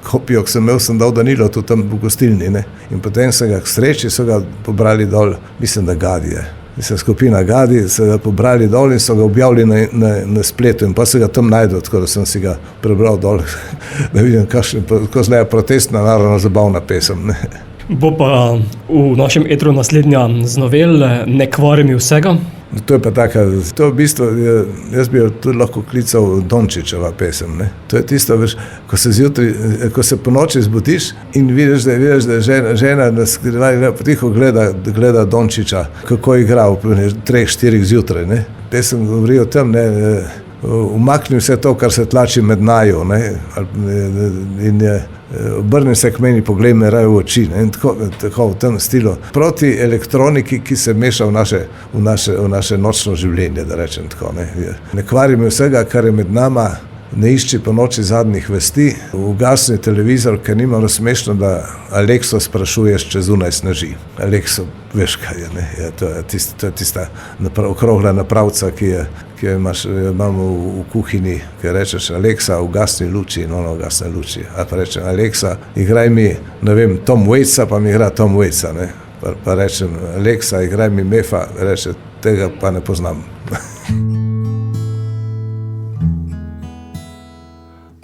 Speaker 1: kopijo, ki sem imel, sem dal Danilo tudi tam v gostilni, ne. In potem sem ga k sreči, so ga pobrali dol, mislim, da Gadi je. Mislim, skupina Gadi, so ga pobrali dol in so ga objavili na spletu in pa se ga tam najdel, tako da sem si ga prebral dol, da vidim, kako zleja protestna narodno-zabavna pesem, ne.
Speaker 3: Bo pa v našem etru naslednja z novel Ne kvari mi vsega.
Speaker 1: To je pa taka, to v bistvu, jaz bi jo tudi lahko klical Dončićeva pesem, ne. To je tisto, veš, ko se po noči zbudiš in vidiš, da je žena na skrivaj, potiho gleda Dončića, kako je igral ob 3-4 zjutraj, ne. Pesem govori o tem, ne, umakni vse to, kar se tlači med naju, ne, in obrni se k meni, poglej me raje v oči, ne, in tako v tem stilu. Proti elektroniki, ki se meša v naše nočno življenje, da rečem tako, ne. Ne kvari mi vsega, kar je med nama, ne išči po noči zadnjih vesti, ugasni televizor, ker ni malo smešno, da Alekso sprašuješ, če zunaj sneži. Alekso, veš kaj je, ne, to je tista okrogla napravca, ki jo imamo v kuhinji, ki rečeš, Aleksa, ugasni luči, in ona ugasne luči. A pa rečem, Aleksa, igraj mi, ne vem, Tom Waitsa, pa mi igra Tom Waitsa, ne. Pa rečem, Aleksa, igraj mi Mefa, reče, tega pa ne poznam.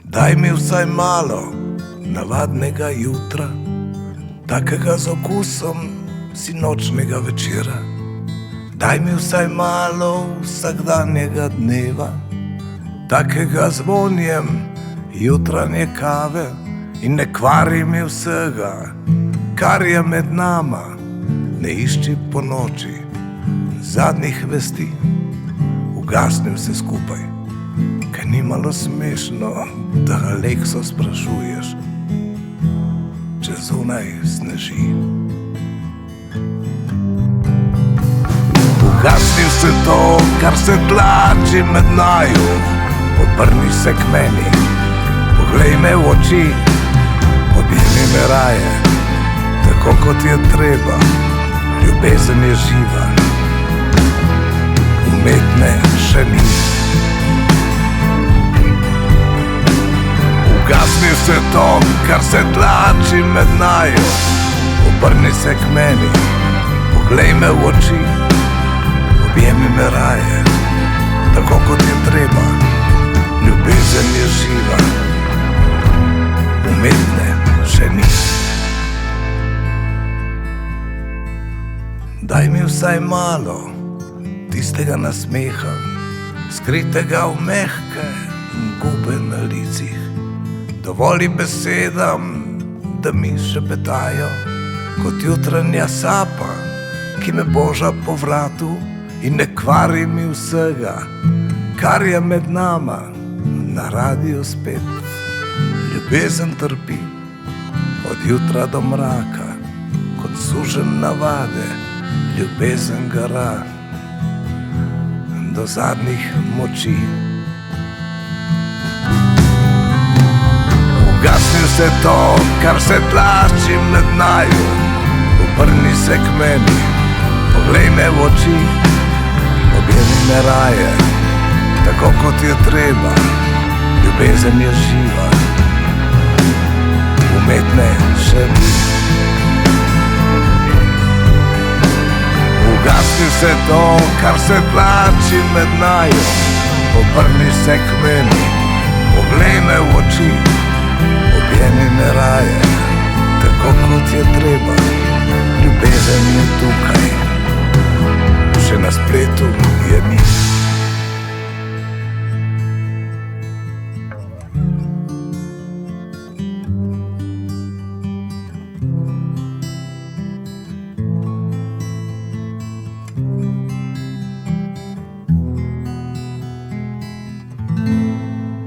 Speaker 2: Daj mi vsaj malo navadnega jutra, takega z okusom sinočnega večera. Daj mi vsaj malo vsakdanjega dneva, takega z vonjem jutranje kave. In ne kvari mi vsega, kar je med nama, ne išči po noči zadnjih vesti. Ugasni vse skupaj, ker ni malo smešno, da Alekso sprašuješ, če zunaj sneži. Ugasni vse to, kar se tlači med naju, obrni se k meni, poglej me v oči, objemi me raje, tako kot je treba, ljubezen je živa, umetne še ni. Ugasni vse to, kar se tlači med naju, obrni se k meni, poglej me v oči, Objemi me raje, tako kot je treba, ljubezen je živa, umetne še ni. Daj mi vsaj malo tistega nasmeha, skritega v mehke gube na licih. Dovoli besedam, da mi šepetajo, kot jutranja sapa, ki me boža po vratu in ne kvari mi vsega, kar je med nama na radiju spet. Ljubezen trpi od jutra do mraka, kot sužen navade, ljubezen gara do zadnjih moči. Ugasni vse to, kar se tlači med naju, obrni se k meni, poglej me v oči, objemi me raje, tako kot je treba, ljubezen je živa, umetne še ni. Ugasni vse to, kar se tlači med naju, obrni se k meni, poglej me v oči, objemi me raje, tako kot je treba, ljubezen je tukaj, še na spletu je ni.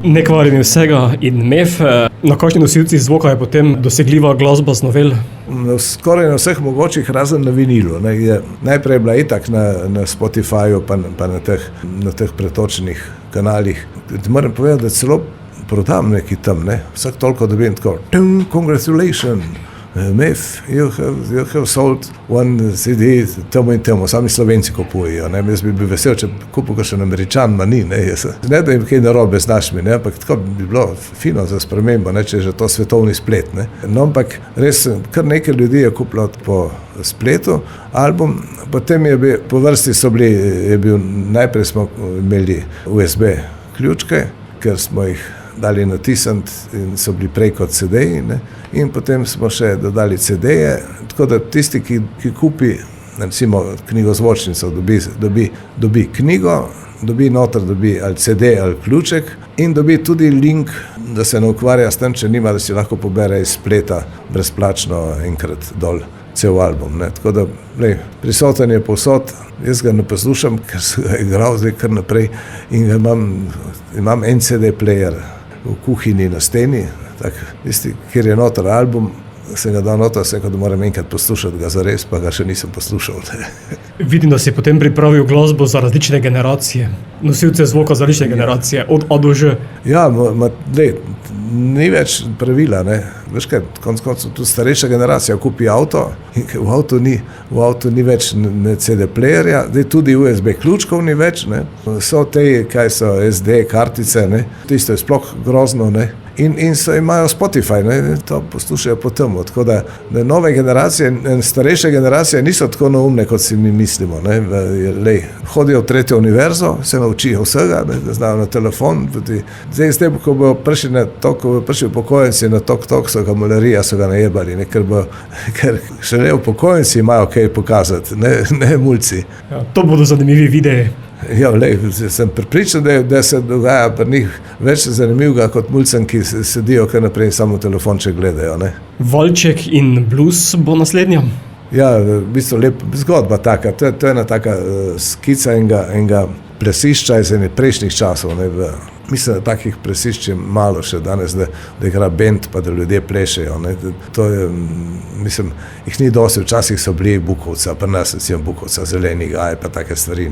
Speaker 3: Ne kvari mi vsega in MEF. Na kakšni nosilci zvoka je potem dosegljiva glasba z novel?
Speaker 1: Skoraj na vseh mogočih, razen na vinilu. Najprej je bila itak na Spotifyju pa na teh pretočnih kanalih. Moram povedati, da celo prodam neki tam, vsak toliko dobim tako, congratulations, MEF, you have sold one CD, temu in temu, sami Slovenci kupujejo. Jaz bi bil vesel, če kupil kakšen Američan, ma ni. Ne da jim kaj narobe z našimi, ampak tako bi bilo fino za spremembo, če je že to svetovni splet. No, ampak res kar nekaj ljudi je kupilo po spletu album, potem je bil, po vrsti najprej smo imeli USB ključke, ker smo jih dali natisniti in so bili prej kot CD-ji, in potem smo še dodali CD-je, tako da tisti, ki kupi recimo knjigozvočnico, dobi knjigo, dobi noter, dobi ali CD ali ključek in dobi tudi link, da se ne ukvarja s tem, če nima, da si lahko pobere iz spleta brezplačno enkrat dol cel album. Tako da prisoten je povsod, jaz ga ne poslušam, ker sem ga igral zdaj kar naprej in ga imam en CD player v kuhinji na steni, kjer je noter album, sem ga dal noter, da moram enkrat poslušati ga zares, pa ga še nisem poslušal.
Speaker 3: Vidim, da si potem pripravil glasbo za različne generacije, nosilce zvoka za različne generacije, od A do Ž. Ja,
Speaker 1: ni več pravila, Veš kaj, konec koncev tudi starejša generacija kupi avto in v avtu ni več CD playerja, tudi USB ključkov ni več, So te, kaj so SD kartice, tisto je sploh grozno, in imajo Spotify, to poslušajo po temu, tako da nove generacije, starejše generacije niso tako neumne, kot si mi mislimo, hodijo v tretjo univerzo, se naučijo vsega, da znajo na telefon, zdaj, ko bojo prišli upokojenci na tok, so ga malarija, so ga najebali, ker šele upokojenci imajo kaj pokazati, ne mulci.
Speaker 3: Ja, to bodo zanimivi videi.
Speaker 1: Ja, sem pripričan, da se dogaja pri njih več zanimivega kot mulcem, ki sedijo kar naprej in samo telefonček gledajo.
Speaker 3: Valček in blues bo naslednja?
Speaker 1: Ja, v bistvu lep zgodba taka. To je ena taka skica enega plesišča iz enih prejšnjih časov. Mislim, da takih plesišč je malo še danes, da igra bend, pa da ljudje plešejo. To je, mislim, jih ni dosti, včasih so bili Bukovca, pa nas recimo Bukovca, Zeleni gaj, pa take stvari.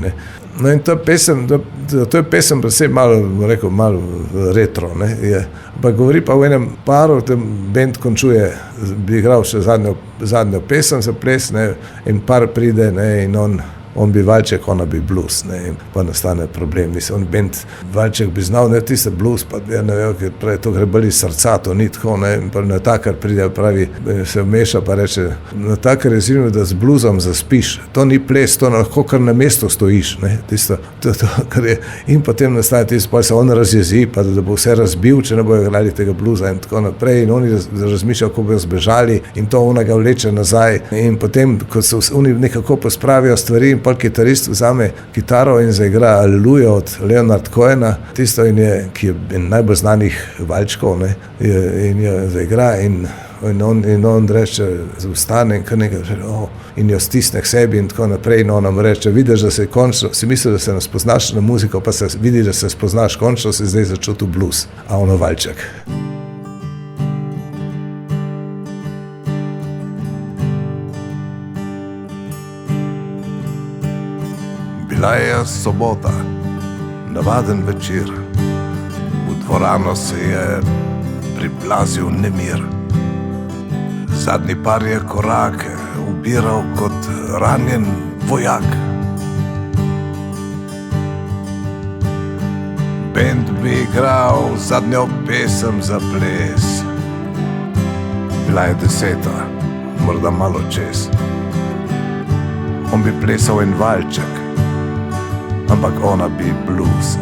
Speaker 1: No in to je pesem predvsem malo retro, pa govori pa v enem paru, tem bend končuje, bi igral še zadnjo pesem za ples, en par pride, in on on bi valček, ona bi blues, ne, in pa nastane problem. Mislim, valček bi znal, ne, tiste blues, pa ja ne vem, ker pravi, to gre bolj iz srca, to ni tako, ne, in pa natakar pride, pravi, se vmeša, pa reče, natakar je zimil, da z bluzom zaspiš, to ni ples, to lahko kar na mestu stojiš, ne, tisto, to, kar je, in potem nastane tisto, pa se on razjezi, pa da bo vse razbil, če ne bojo igrali tega bluza in tako naprej, in oni razmišljajo, kako bojo zbežali, in to ona ga vleče nazaj, in potem, ko se oni nekako pospravijo stvari, in pol kitarist vzame kitaro in zaigra Alelujo od Leonard Cohena, tisto ki je najbolj znanih valčkov, ne, in jo zaigra in on reče, vstane in kar nekaj, in jo stisne k sebi in tako naprej, in on nam reče, vidiš, da se končno, si misli, da se ne spoznaš na muziko, pa se vidi, da se spoznaš, končno si zdaj začutil blues, a ono valček.
Speaker 2: Bila je sobota, navaden večer, v dvorano se je priplazil nemir. Zadnji par je korake ubiral kot ranjen vojak. Bend bi igral zadnjo pesem za ples. Bila je 10, morda malo čez. On bi plesal en valček, ampak ona bi blues.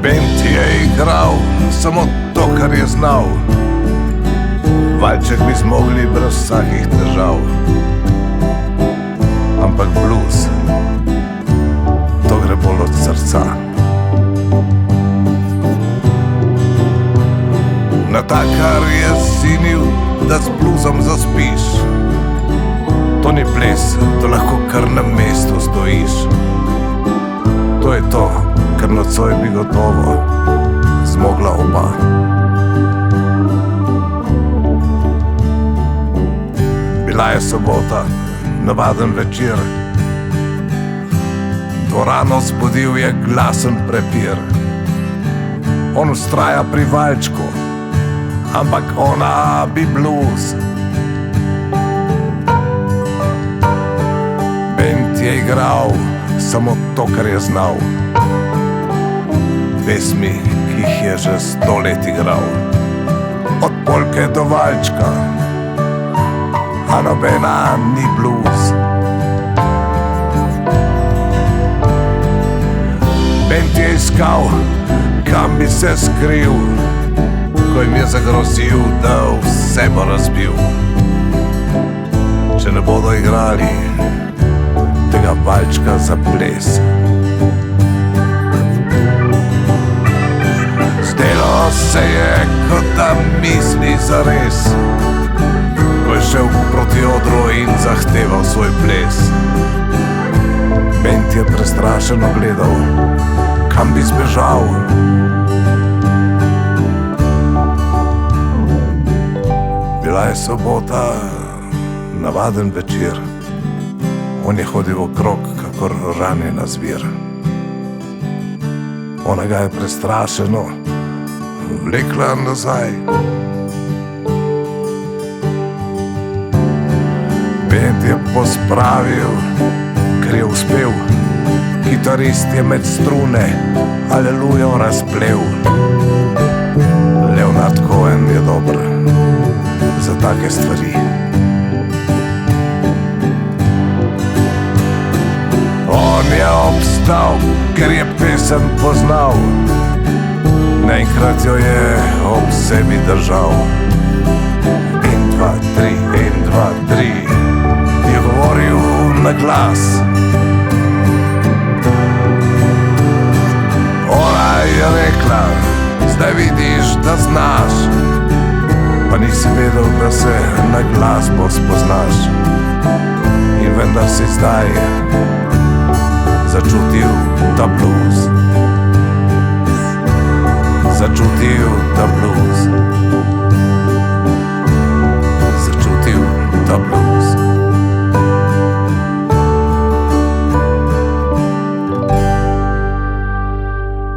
Speaker 2: Bend je igral samo to, kar je znal. Valček bi zmogli brez vsakih težav. Ampak blues, to gre bolj od srca. Natakar je sinil, da s bluesom zaspiš. To ni ples, to lahko kar na mestu stojiš. To je to, kar nocoj bi gotovo zmogla oba. Bila je sobota, navaden večer. Dvorano zbudil je glasen prepir. On vztraja pri valčku, ampak ona bi blues. Bend je igral samo to, kar je znal. Pesmi, ki jih je že 100 let igral. Od polke do valčka, a nobena ni blues. Bend je iskal, kam bi se skril, ko jim je zagrozil, da vse bo razbil. Če ne bodo igrali tega valčka za ples. Zdelo se je, kot da misli zares, ko je šel proti odru in zahteval svoj ples. Bend je prestrašeno gledal, kam bi zbežal. Bila je sobota, navaden večer. On je hodil okrog, kakor ranjena zvir. Ona ga je prestrašeno vlekla nazaj. Bend je pospravil, ker je uspel. Kitarist je med strune Alelujo razplel. Leonard Cohen je dober za take stvari. On je obstal, ker je pesem poznal. Naenkrat jo je ob sebi držal. 1, 2, 3, 1, 2, 3 je govoril na glas. Ona je rekla, zdaj vidiš, da znaš. Pa nisi vedel, da se na glasbo spoznaš. In vendar si zdaj začutil ta blues. Začutil ta blues. Začutil ta blues.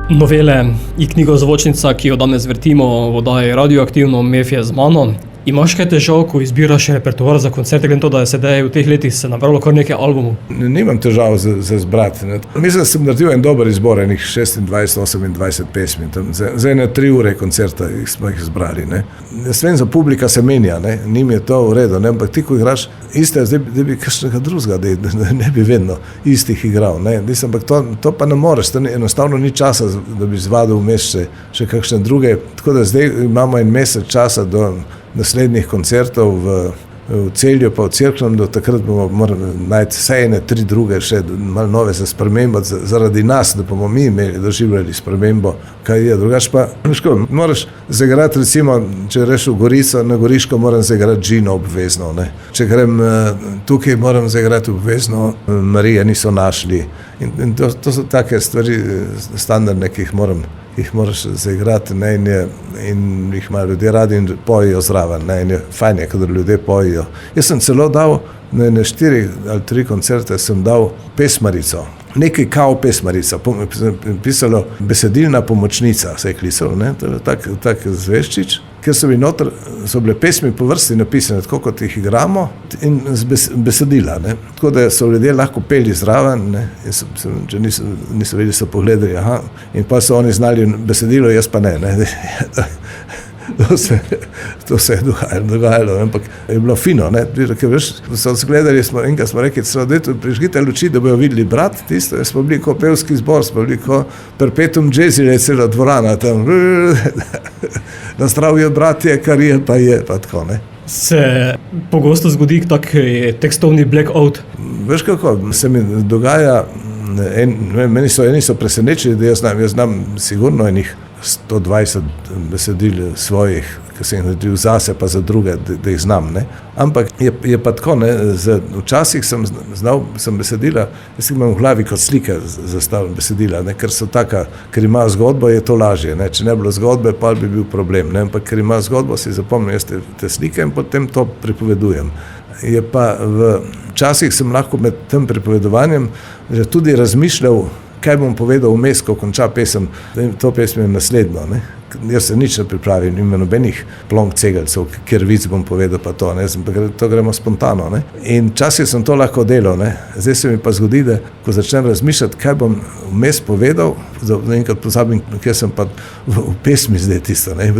Speaker 3: Novele in knjigozvočnica, ki jo danes vrtimo v oddaji Radioaktivno, MEF je z mano. Imaš kaj težav, ko izbiraš repertoar za koncerte, glede to, da je sedaj v teh letih se nabralo kar nekaj albumov?
Speaker 1: Nimam težav za zbrati. Ne. Mislim, da sem naredil en dober izbor, enih 26-28 pesmi. Za ene 3 ure koncerta smo jih zbrali. Ne. Jaz vem, za publika se menja, ne. Njim je to v redu, ne. Ampak ti, ko igraš iste, zdaj bi kakšnega drugega, da ne bi vedno istih igral. Ne. Ampak to pa ne moreš, enostavno ni časa, da bi zvadil vmes še kakšne druge. Tako da zdaj imamo en mesec časa do naslednjih koncertov v Celju pa v Cerknem, do takrat bomo morali najti vsaj ene 3 druge, še malo nove za spremembo, zaradi nas, da bomo mi doživljali spremembo, kaj je. Drugač pa, moraš zaigrati, recimo, če greš v Gorico, na Goriško moram zaigrati Gino obvezno, ne. Če grem tukaj, moram zaigrati obvezno Marije niso našli. In to so take stvari standardne, ki jih moraš zaigrati, ne, in jih imajo ljudje radi in pojejo zraven, ne, in je fajn, kadar ljudje pojejo. Jaz sem celo dal na 4 ali 3 koncerte sem dal pesmarico, nekaj kao pesmarica, pisalo besedilna pomočnica, se je klicalo, ne, to je tak zveščič, ker so bile pesmi po vrsti napisane, tako kot jih igramo, in besedila, ne. Tako da so ljudje lahko peli zraven, ne, in če niso vedeli, so pogledali, aha, in pa so oni znali besedilo, jaz pa ne. To se je dogajalo, ampak je bilo fino, ne, ker veš, so zgledali, enkrat smo rekli, prižgite luči, da bojo videli brat, tisto, smo bili ko pevski zbor, smo bili ko Perpetuum Jazzile, cela dvorana tam, na zdravje bratje, kar je, pa tako, ne.
Speaker 3: Se pogosto zgodi tak tekstovni blackout?
Speaker 1: Veš kako, se mi dogaja, eni so presenečeni, da jaz znam sigurno enih 120 besedil svojih, ki sem jih naredil zase pa za druge, da jih znam, ne. Ampak je pa tako, ne, včasih sem besedila, jaz imam v glavi kot slike zastavljene besedila, ne, ker so taka, ker ima zgodbo, je to lažje, ne, če ne bilo zgodbe, pa bi bil problem, ne, ampak ker ima zgodbo, si zapomnim jaz te slike in potem to pripovedujem. Je pa včasih sem lahko med tem pripovedovanjem že tudi razmišljal, kaj bom povedal vmes, ko konča pesem, to pesem je naslednjo, ne. Jaz se nič ne pripravim, nima nobenih plonk cegelcev, kjer vic bom povedal pa to, ne, to gremo spontano, ne. In včasih sem to lahko delal, ne. Zdaj se mi pa zgodi, da ko začnem razmišljati, kaj bom vmes povedal, enkrat pozabim, kjer sem pa v pesmi zdaj tisto, ne,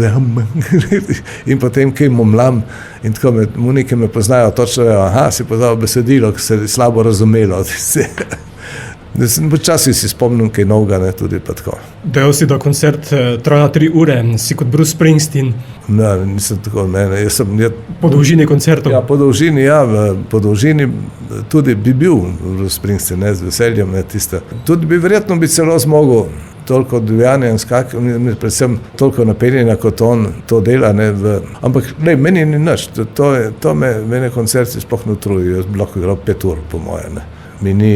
Speaker 1: in potem kaj momlam in tako munike me poznajo, točno, aha, si poznal besedilo, ki se je slabo razumelo, Počasi si spomnim kaj novega, ne, tudi pa tako.
Speaker 3: Dejal si, da koncert traja 3 ure, si kot Bruce Springsteen.
Speaker 1: Ne, nisem tako, ne, jaz sem...
Speaker 3: Po dolžini koncertov?
Speaker 1: Ja, po dolžini tudi bi bil Bruce Springsteen, ne, z veseljem, ne, tiste. Tudi verjetno bi celo zmogel toliko odvijanja in predvsem toliko napeljenja, kot on to dela, ne, ampak, ne, meni ni nič, to mene koncerti sploh ne utrujijo, jaz bi lahko igral 5 ur, po moje, ne, mi ni...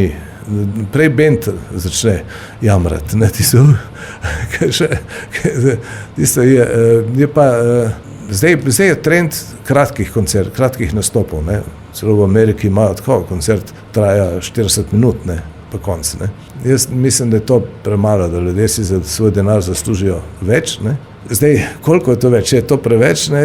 Speaker 1: Prej bend začne jamrati, ne, tisto je pa, zdaj je trend kratkih kratkih nastopov, ne, celo v Ameriki imajo tako, koncert traja 40 minut, ne, pa konc, ne. Jaz mislim, da je to premalo, da ljudje si za svoj denar zaslužijo več, ne. Zdaj, koliko je to več, je to preveč, ne,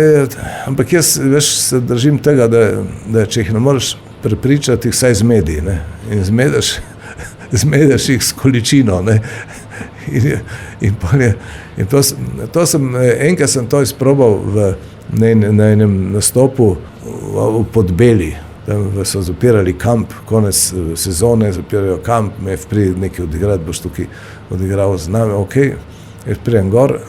Speaker 1: ampak jaz, veš, se držim tega, da če jih ne moreš prepričati, vsaj z mediji, ne, in zmedeš jih s količino, ne, in to sem, enkrat sem to izprobal na enem nastopu v Podbeli, tam so zapirali kamp, konec sezone, zapirajo kamp, me pridi nekaj odigrati, boš tukaj odigral z nami, okej, jaz pridem gor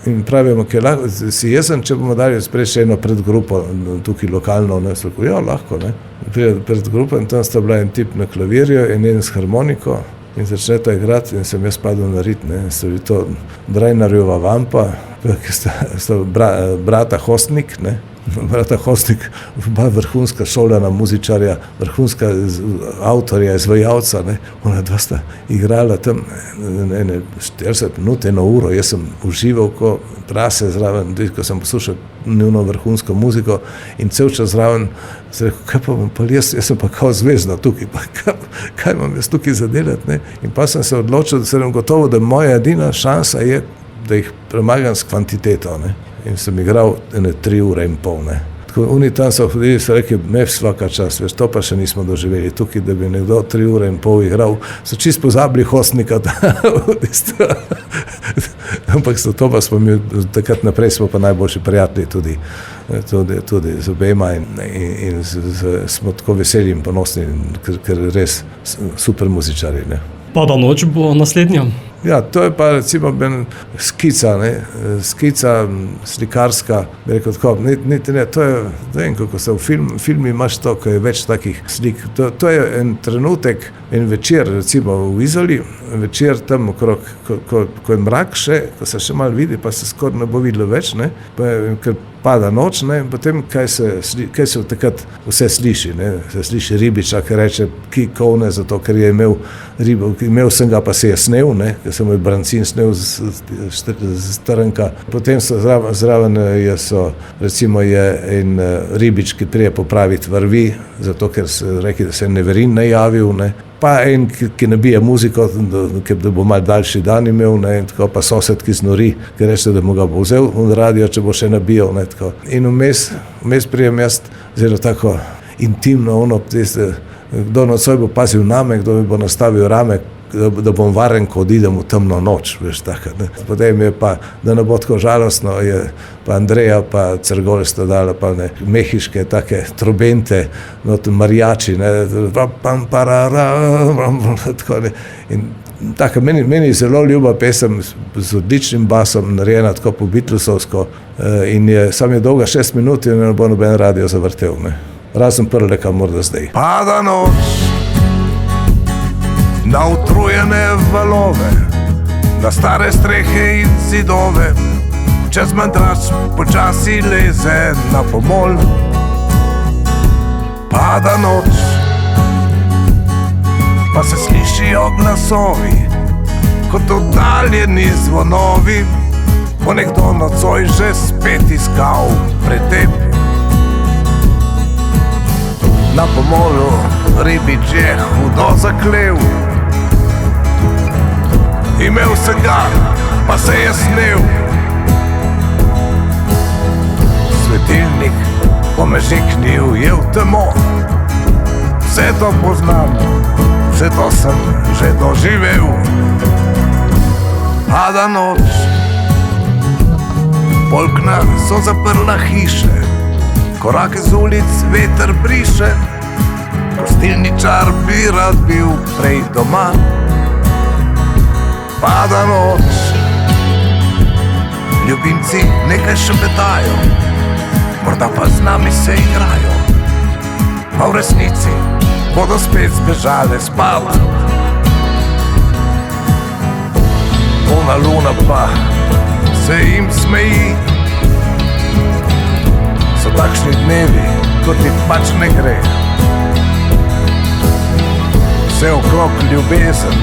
Speaker 1: in pravimo, si jezen, če bomo dali sprejeti še eno predgrupo tukaj lokalno, ne, so rekel, ja, lahko, ne. Pride predgrupa in tam sta bila en tip na klavirju in en s harmoniko in začneta igrati in sem jaz padel na rit, ne, in so bili to Drajnarjeva vampa, ki sta brata Hostnik, ne. Brata Hostnik, vrhunska šolana muzičarja, vrhunska avtorja, izvajalca, ne, ona dva sta igrala tam ene 40 minut, 1 uro, jaz sem užival ko prase zraven, ko sem poslušal njuno vrhunsko muziko in cel čas zraven sem rekel, kaj pa bom pa jaz sem pa kao zvezda tukaj, pa kaj imam jaz tukaj zadelati, ne, in pa sem se odločil, da sem gotovo, da moja edina šansa je, da jih premagam s kvantiteto, ne. In sem igral 3 ure in pol, ne. Ko oni tam so hodili, so rekli, me vsaka čast, veš, to pa še nismo doživeli tukaj, da bi nekdo 3 ure in pol igral, so čisto pozabili Hostnika, ampak to pa smo mi, takrat naprej smo pa najboljši prijatelji tudi z obema in smo tako veseli in ponosni, ker res super muzičari, ne.
Speaker 3: Pada noč bo naslednja?
Speaker 1: Ja, to je pa recimo skica, skica slikarska, bi rekel tako, niti ne, to je, ne vem, kako se v filmi imaš to, ko je več takih slik, to je en trenutek, en večer, recimo v Izoli, večer tam okrog, ko je mrak še, ko se še malo vidi, pa se skoraj ne bo videlo več, ne, ker pada noč, ne, in potem kaj se takrat vse sliši, ne, se sliši ribiča, ki reče, ki kovne, zato ker je imel ribo, imel sem ga, pa se je snel, ne, ker sem moj brancin snel z trnka. Potem so zraven recimo je en ribič, ki prije popraviti vrvi, zato ker se reki, da se Neverin ne javil, ne. Pa en, ki nabija muziko, da bo malo daljši dan imel, ne, in tako pa sosed, ki znori, ki reče, da mu ga bo vzel v radio, če bo še nabijal, ne, tako. In vmes prijem jaz zelo tako intimno, kdo nocoj bo pazil name, kdo mi bo nastavil rame, da bom varen, ko odidem v temno noč, veš, tako, ne. Potem je pa, da ne bo tako žalostno, je pa Andreja, pa Crgol sta dala, pa ne, mehiške take trobente, marijači, ne, tako, ne. In tako, meni zelo ljuba pesem z odličnim basom, narejena tako po Beatlesovsko, in sam je dolga 6 minut in ne bo noben radio zavrtel, ne. Razen Prleka morda zdaj.
Speaker 2: Pada noč na utrujene valove, na stare strehe in zidove, čez mandrač počasi leze na pomol. Pada noč, pa se slišijo glasovi, kot oddaljeni zvonovi, bo nekdo nocoj že spet iskal pretep. Na pomolu ribič je hudo zaklev, imel sem ga, pa se je snel. Svetilnik pomežiknil je v temo, vse to poznam, vse to sem že doživel. Pada noč, polkna so zaprla hiše, korake z ulic veter briše, gostilničar bi rad bil prej doma. Pada noč, ljubimci nekaj šepetajo, morda pa z nami se igrajo, a v resnici bodo spet zbežale spavat. Polna luna pa se jim smeji, so takšni dnevi, ko ti pač ne gre. Vse okrog ljubezen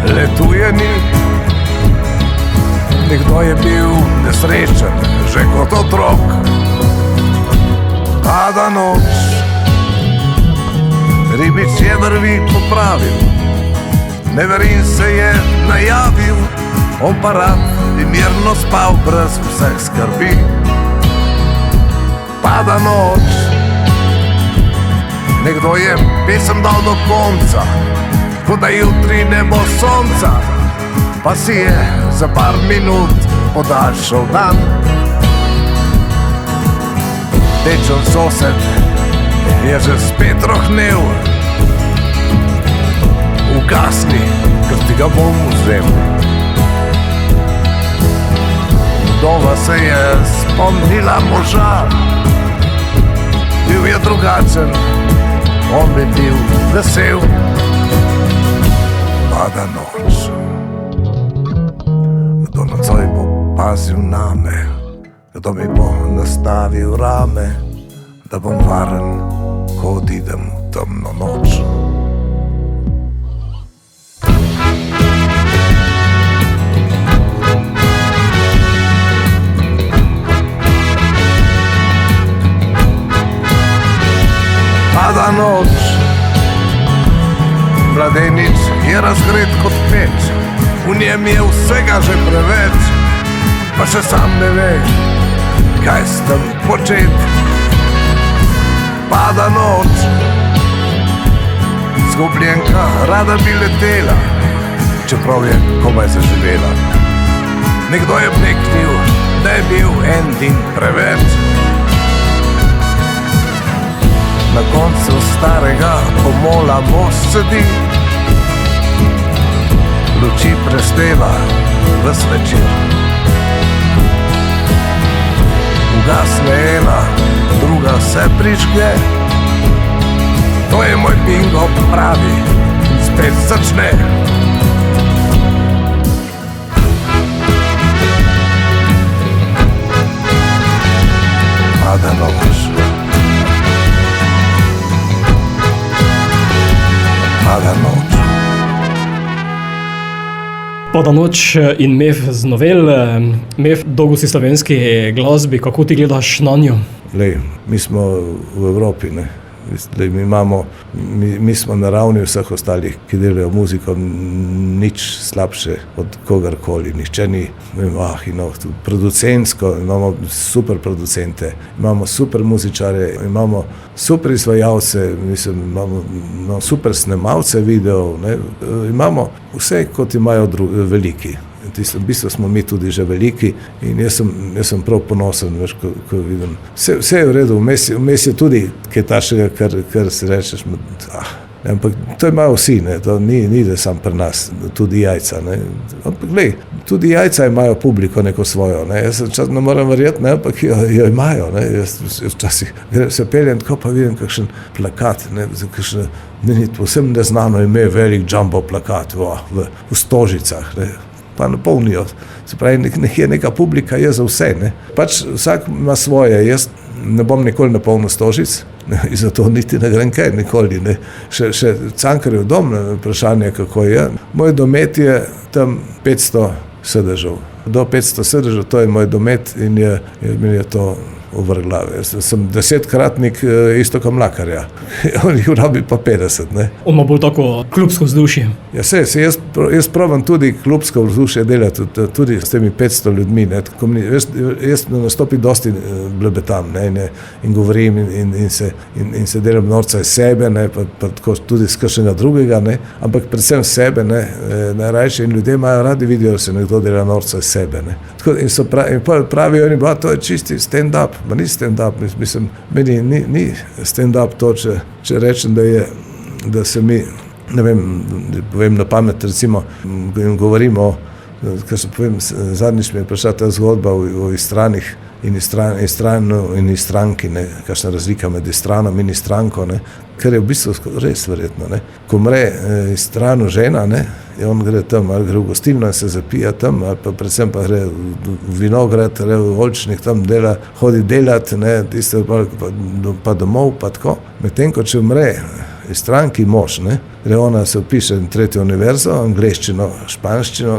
Speaker 2: letuje ni, nekdo je bil nesrečen že kot otrok. Pada noč, ribič je vrvi popravil, Neverin se je najavil, on pa rad bi mirno spal brez vseh skrbi. Pada noč, nekdo je pesem dal do konca, kot da jutri ne bo sonca, pa si je za par minut podaljšal dan. Tečen sosed je že spet rohnel, ugasni, ker ti ga bom vzel. Vdova se je spomnila moža, bil je drugačen, on bi bil vesel. Pada noč, kdo nocoj bo pazil name, kdo mi bo nastavil rame, da bom varen, ko odidem v temno noč. Pada noč, mladenič je razgret kot peč, v njem je vsega že preveč, pa še sam ne ve, kaj s tem početi. pada noč. Zgubljenka rada bi letela, čeprav je komaj zaživela. Nekdo je vneknil, da je bil en din preveč. Na koncu starega pomola most sedi, luči presteva ves večer. Ugasne ena, druga se prižge, to je moj bingo pravi in spet začne. Pada noč. Pada noč.
Speaker 3: Pada noč in MEF z novel. MEF, dolgo si slovenski glasbi, kako ti gledaš na njo?
Speaker 1: Lej, mi smo v Evropi, ne. Lej, mi smo na ravni vseh ostalih, ki delajo muziko, nič slabše od kogarkoli. Nihče ni, producentsko imamo super producente, imamo super muzičare, imamo super izvajalce, imamo super snemalce videov, ne. Imamo vse, kot imajo veliki. V bistvu smo mi tudi že veliki in jaz sem prav ponosen, veš, ko vidim. Vse je v redu, vmes je tudi kaj tašega, kar si rečeš, ampak to imajo vsi, ne, to ni da sam pri nas, tudi jajca, ne. Ampak glej, tudi jajca imajo publiko neko svojo, ne, jaz ne moram verjeti, ne, ampak jo imajo, ne, jaz včasih se peljem tako, pa vidim kakšen plakat, ne, kakšen, povsem neznano ime, velik jumbo plakat v Stožicah, ne. Pa napolnijo. Se pravi, nekje neka publika je za vse, ne. Pač vsak ima svoje, jaz ne bom nikoli napolnil Stožic, in zato niti ne grem kaj, nikoli, ne. Še Cankarjev dom, vprašanje kako je. Moj domet je tam 500 sedežev. Do 500 sedežev, to je moj domet in meni je to over glave. Jaz sem 10-kratnik Iztoka Mlakarja, on jih rabi pa 50, ne.
Speaker 3: On ima bolj tako klubsko vzdušje.
Speaker 1: Ja, jaz probam tudi klubsko vzdušje delati, tudi s temi 500 ljudmi, ne. Jaz na nastopi dosti blebetam, ne, in govorim in se delam norca iz sebe, ne, pa tako tudi z kakšnega drugega, ne, ampak predvsem sebe, ne, najrajše, in ljudje imajo radi vidijo, da se nekdo dela norca iz sebe, ne. Tako, in pravijo oni, to je čisti stand-up. Ma ni stand-up, mislim, meni ni stand-up to, če rečem, da se mi, ne vem, povem na pamet, recimo, govorimo, kar se povem, zadnjič mi je prišla ta zgodba o Istranih in Istranki, ne, kakšna razlika med Istranom in Istranko, ne, kar je v bistvu res verjetno, ne. Ko mre Istranu žena, ne, on gre tam, ali gre v gostilno in se zapija tam, ali pa predvsem pa gre v vinograd, gre v Oljčnik, tam hodi delati, ne, tiste pa domov, pa tako. Medtem ko če umre Istranki mož, ne, gre ona se vpiše na 3. univerzo, angleščino, španščino,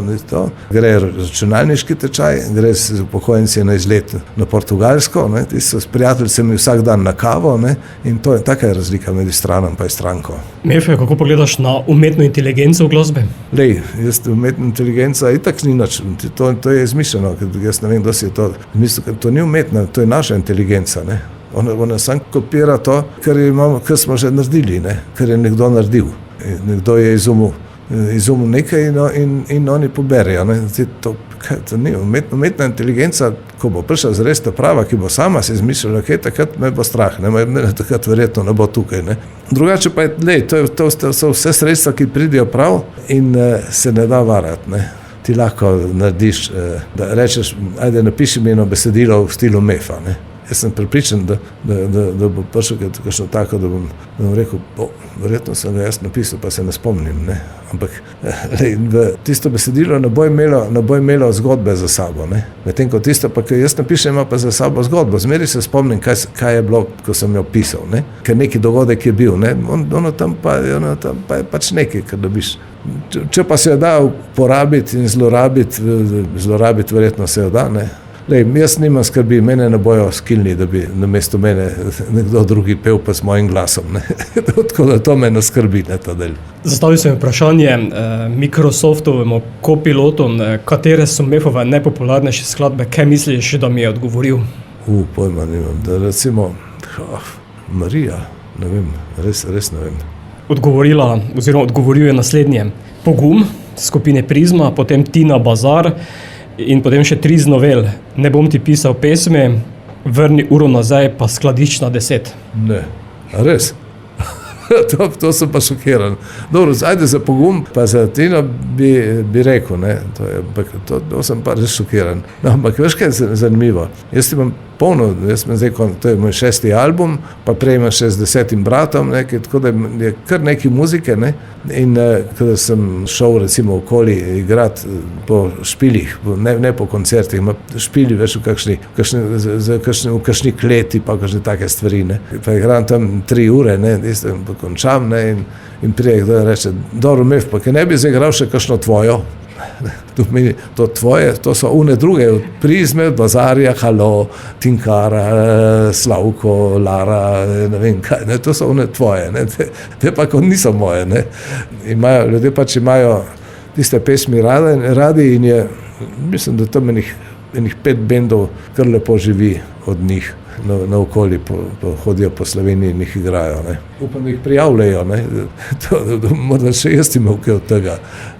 Speaker 1: gre računalniški tečaj, gre z upokojenci na izlet na Portugalsko, ne, ti so s prijateljicami vsak dan na kavo, ne, in to je taka razlika med Istranom pa Istranko.
Speaker 3: Mefe, kako pogledaš na umetno inteligenco v glasbi?
Speaker 1: Lej, umetna inteligenca itak ni nič, to je izmišljeno, jaz ne vem, kdo si je to izmislil, to ni umetna, to je naša inteligenca, ne. Ona sam kopira to, kar smo že naredili, ne, kar je nekdo naredil. Nekdo je izumil nekaj in oni poberejo, ne. To ni umetna inteligenca, ko bo prišla zares ta prava, ki bo sama se izmišljala, takrat me bo strah, ne, me takrat verjetno ne bo tukaj, ne. Drugače pa je, to so vse sredstva, ki pridejo prav in se ne da varati, ne. Ti lahko narediš, da rečeš, ajde napiši mi eno besedilo v stilu MEF-a, ne. Jaz sem pripričan, da bo prišel kakšno tako, da bom rekel, verjetno sem ga jaz napisal, pa se ne spomnim, ne. Ampak tisto besedilo ne bo imelo zgodbe za sabo, ne. Medtem ko tisto, pa ki jaz napišem, ima pa za sabo zgodbo. Zmeri se spomnim, kaj je bilo, ko sem jo pisal, ne. Ker neki dogodek je bil, ne. Ono tam pa je pač nekaj, kar dobiš. Če pa se jo da uporabiti in zlorabiti verjetno se jo da, ne. Lej, jaz nimam skrbi, mene ne bojo skilni, da bi namesto mene nekdo drugi pel pa s mojim glasom, ne. Tako da to me ne skrbi, ne, ta del.
Speaker 3: Zastavil sem vprašanje Microsoftovemu Copilotu, katere so MEF-ove najpopularnejše skladbe, kaj misliš, da mi je odgovoril?
Speaker 1: Pojma nimam, da recimo, Marija, ne vem, res ne vem.
Speaker 3: Odgovoril je naslednje. Pogum skupine Prizma, potem Tina Bazar in potem še 3 z novel. Ne bom ti pisal pesmi, vrni uro nazaj, pa Skladiščna 10.
Speaker 1: Ne, a res? To sem pa šokiran. Dobro, ajde za Pogum, pa za Tino bi rekel, ne, to sem pa res šokiran. No, ampak veš, kaj je zanimivo? Jaz imam polno, to je moj 6. album, pa prej imam še z 10. bratom, tako da je kar neki muzike, ne, in kada sem šel recimo okoli igrati po špilih, ne po koncertih, špili veš v kakšni kleti, pa kakšne take stvari, ne. Pa igram tam 3 ure, ne, pa končam, ne, in prije kdo reče, dobro, Mev, pa kaj ne bi zaigral še kakšno tvojo? To tvoje, to so one druge, Prizme, Bazarja, Halo, Tinkara, Slavko, Lara, ne vem kaj, ne, to so one tvoje, ne, te pa kot niso moje, ne. Ljudje pač imajo tiste pesmi radi in je, mislim, da tam enih 5 bendov kar lepo živi od njih. Na okoli hodijo po Sloveniji in jih igrajo, ne. Upam, da jih prijavljajo, ne. Morda še jaz imel kaj od tega.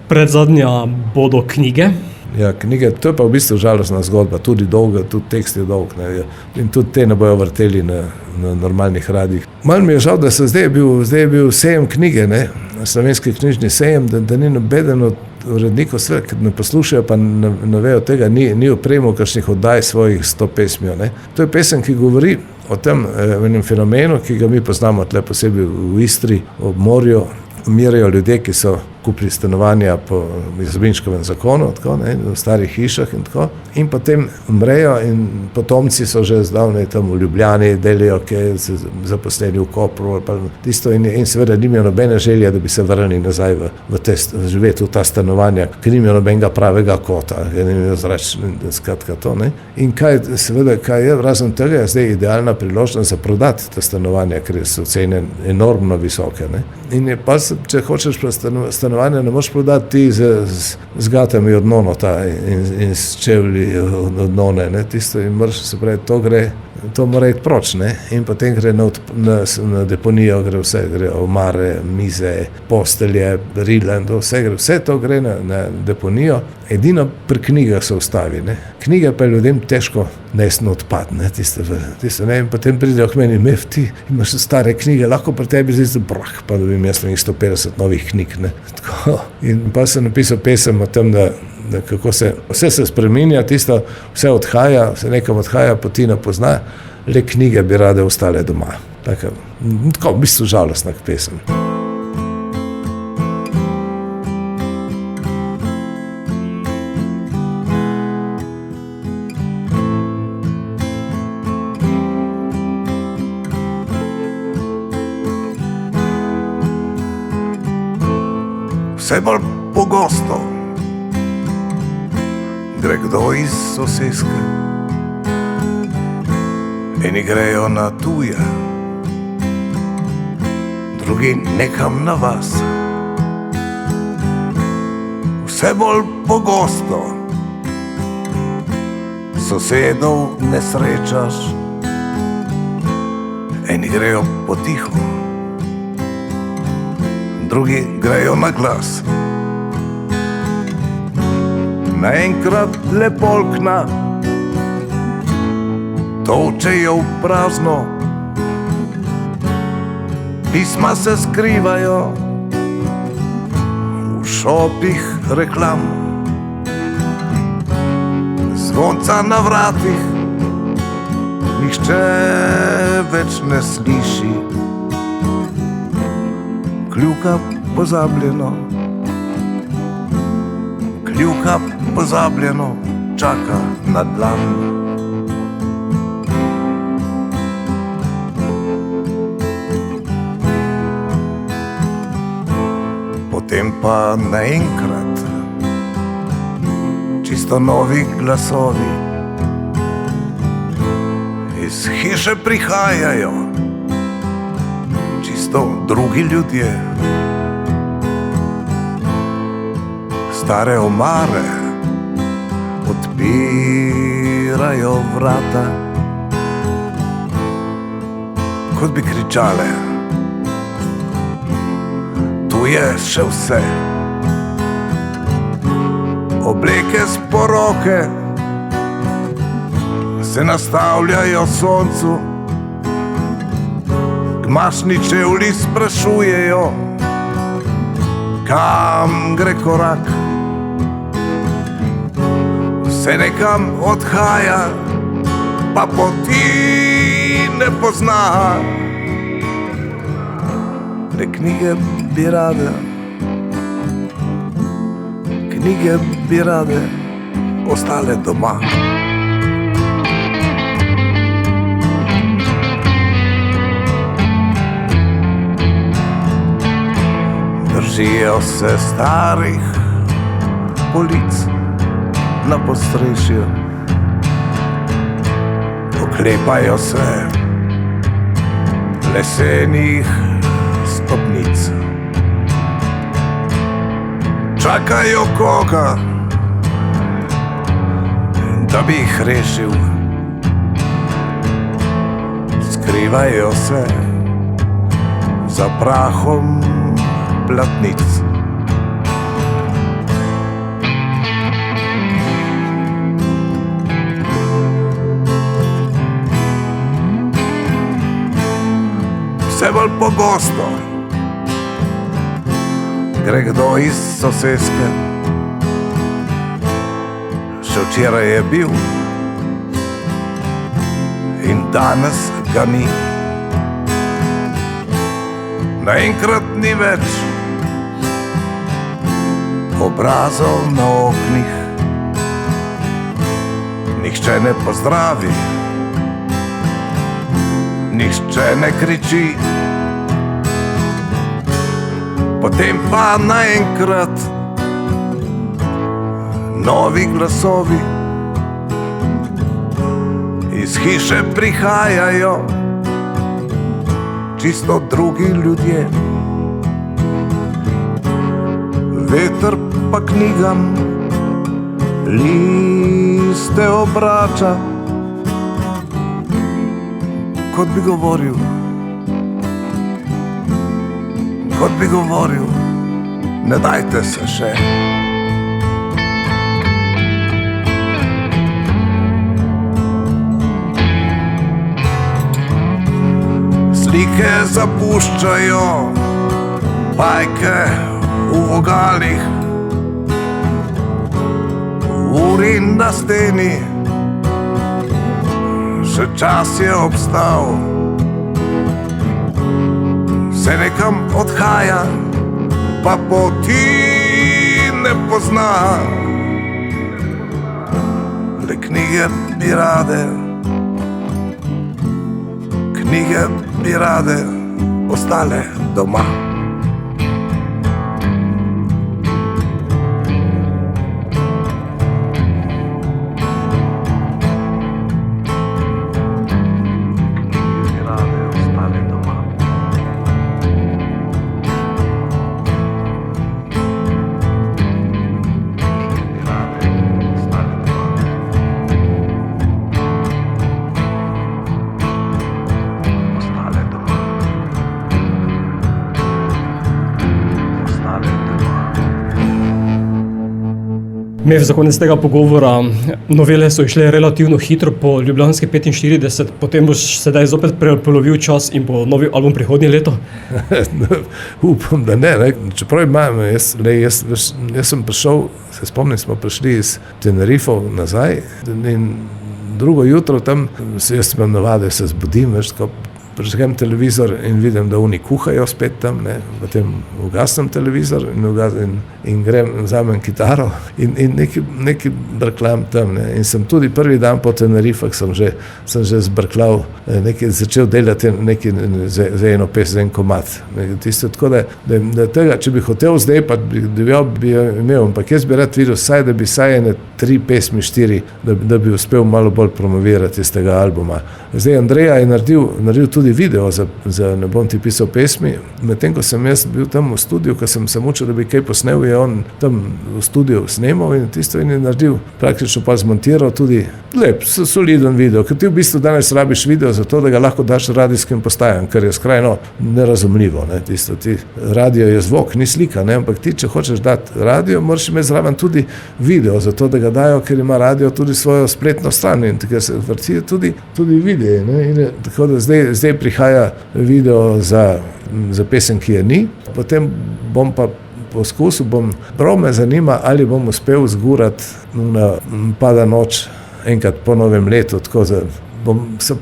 Speaker 3: Predzadnja bodo knjige.
Speaker 1: Ja, knjige, to je pa v bistvu žalostna zgodba, tudi dolga, tudi tekst je dolg, ne. In tudi te ne bojo vrteli na normalnih radijih. Malo mi je žal, da zdaj je bil sejem knjige, ne, slovenski knjižni sejem, da ni nobeden od urednikov sve, ker ne poslušajo, pa ne vejo tega, ni opremo kakšnih oddaj svojih 100 pesmijo, ne. To je pesem, ki govori o tem enem fenomenu, ki ga mi poznamo tle posebej v Istri, ob morju. Umirajo ljudje, ki so kupili stanovanja po Jazbinškovem zakonu, tako, ne, v starih hišah in tako. In potem umrejo in potomci so že zdavnaj tam v Ljubljani, delijo, ki so zaposleni v Kopru, pa tisto in seveda nimajo nobene želje, da bi se vrnili nazaj živeti v ta stanovanja, ker nimajo nobenega pravega kota, ker nimajo skratka to, ne. In kaj je, razen tega je zdaj idealna priložnost za prodati ta stanovanja, ker so cene enormno visoke, ne. In je pa, če hočeš stanovanja, ne moš prodati ti z gatami od nonota in s čevlji od none, ne, tisto in se pravi, to mora iti proč, ne, in potem gre na deponijo, gre omare, mize, postelje, rile, vse to gre na deponijo, edino pri knjigah se ustavi, ne. Knjige pa je ljudem težko nesti na odpad, ne, tisto, ne, in potem pridejo k meni, Mev, ti imaš stare knjige, lahko pri tebi zdaj pa da bi imel 150 novih knjig, ne, tako. In pa sem napisal pesem o tem, da kako vse se spreminja, tisto, vse odhaja, vse nekam odhaja, poti ne pozna, le knjige bi rade ostale doma. Tako, v bistvu žalostna pesem.
Speaker 2: Vse bolj pogosto gre kdo iz soseske, eni grejo na tuje, drugi nekam na vas. Vse bolj pogosto sosedov ne srečaš, eni grejo potiho, drugi grejo na glas. Naenkrat le polkna tolčejo v prazno, pisma se skrivajo v šopih reklam, zvonca na vratih nihče več ne sliši, kljuka pozabljeno, čaka na dlan. Potem pa naenkrat čisto novi glasovi iz hiše prihajajo, čisto drugi ljudje. Stare omare odpirajo vrata, kot bi kričale. Tu je še vse. Obleke z poroke se nastavljajo soncu, gmašni čevlji sprašujejo, kam gre korak. Vse nekam odhaja, pa poti ne pozna. Le knjige bi rade, knjige bi rade ostale doma. Držijo se starih polic na podstrešju, oklepajo se lesenih stopnic. Čakajo koga, da bi jih rešil. Skrivajo se za prahom platnic. Vse bolj pogosto gre kdo iz soseske. Še včeraj je bil in danes ga ni. Naenkrat ni več obrazov na oknih, nihče ne pozdravi, nihče ne kriči. Potem pa naenkrat novi glasovi iz hiše prihajajo, čisto drugi ljudje. Veter pa knjigam liste obrača, kot bi govoril, ne dajte se še. Slike zapuščajo bajke v vogalih, uri na steni, še čas je obstal. Vse nekam odhaja, pa poti ne pozna. Le knjige bi rade, knjige bi rade ostale doma.
Speaker 3: Mev, za konec tega pogovora, novele so išle relativno hitro po ljubljanski 45, potem boš sedaj zopet prepolovil čas in bo novi album prihodnje leto?
Speaker 1: Upam, da ne. Čeprav imam, jaz sem prišel, se spomnim, smo prišli iz Tenerifov nazaj in drugo jutro tam, jaz imam navade, se zbudim, prižgem televizor in vidim, da oni kuhajo spet tam, potem ugasnem televizor in grem, vzamem kitaro in neki brklam tam. In sem tudi prvi dan po Tenerifah sem že zbrklal, začel delati za eno pes, za en komad. Tako da tega, če bi hotel zdaj, pa bi imel, ampak jaz bi rad videl da bi saj ene 3 pesmi, 4, da bi uspel malo bolj promovirati iz tega albuma. Zdaj Andreja je naredil tudi tudi video za Ne bom ti pisal pesmi. Medtem, ko sem jaz bil tam v studiu, ko sem se mučil, da bi kaj posnel, je on tam v studiu snemal in tisto in je naredil, praktično pa zmontiral tudi lep, soliden video, ker ti v bistvu danes rabiš video za to, da ga lahko daš radijskim postajam, kar je skrajno nerazumljivo. Ne? Radio je zvok, ni slika, ne? Ampak ti, če hočeš dati radio, moraš imeti zraven tudi video, zato da ga dajo, ker ima radio tudi svojo spletno stran in ker se vrti tudi videe. Tako da zdaj prihaja video za pesem, ki je ni, potem bom pa poskusil, prav me zanima, ali bom uspel zgurati na Pada noč enkrat po novem letu, tako da bom se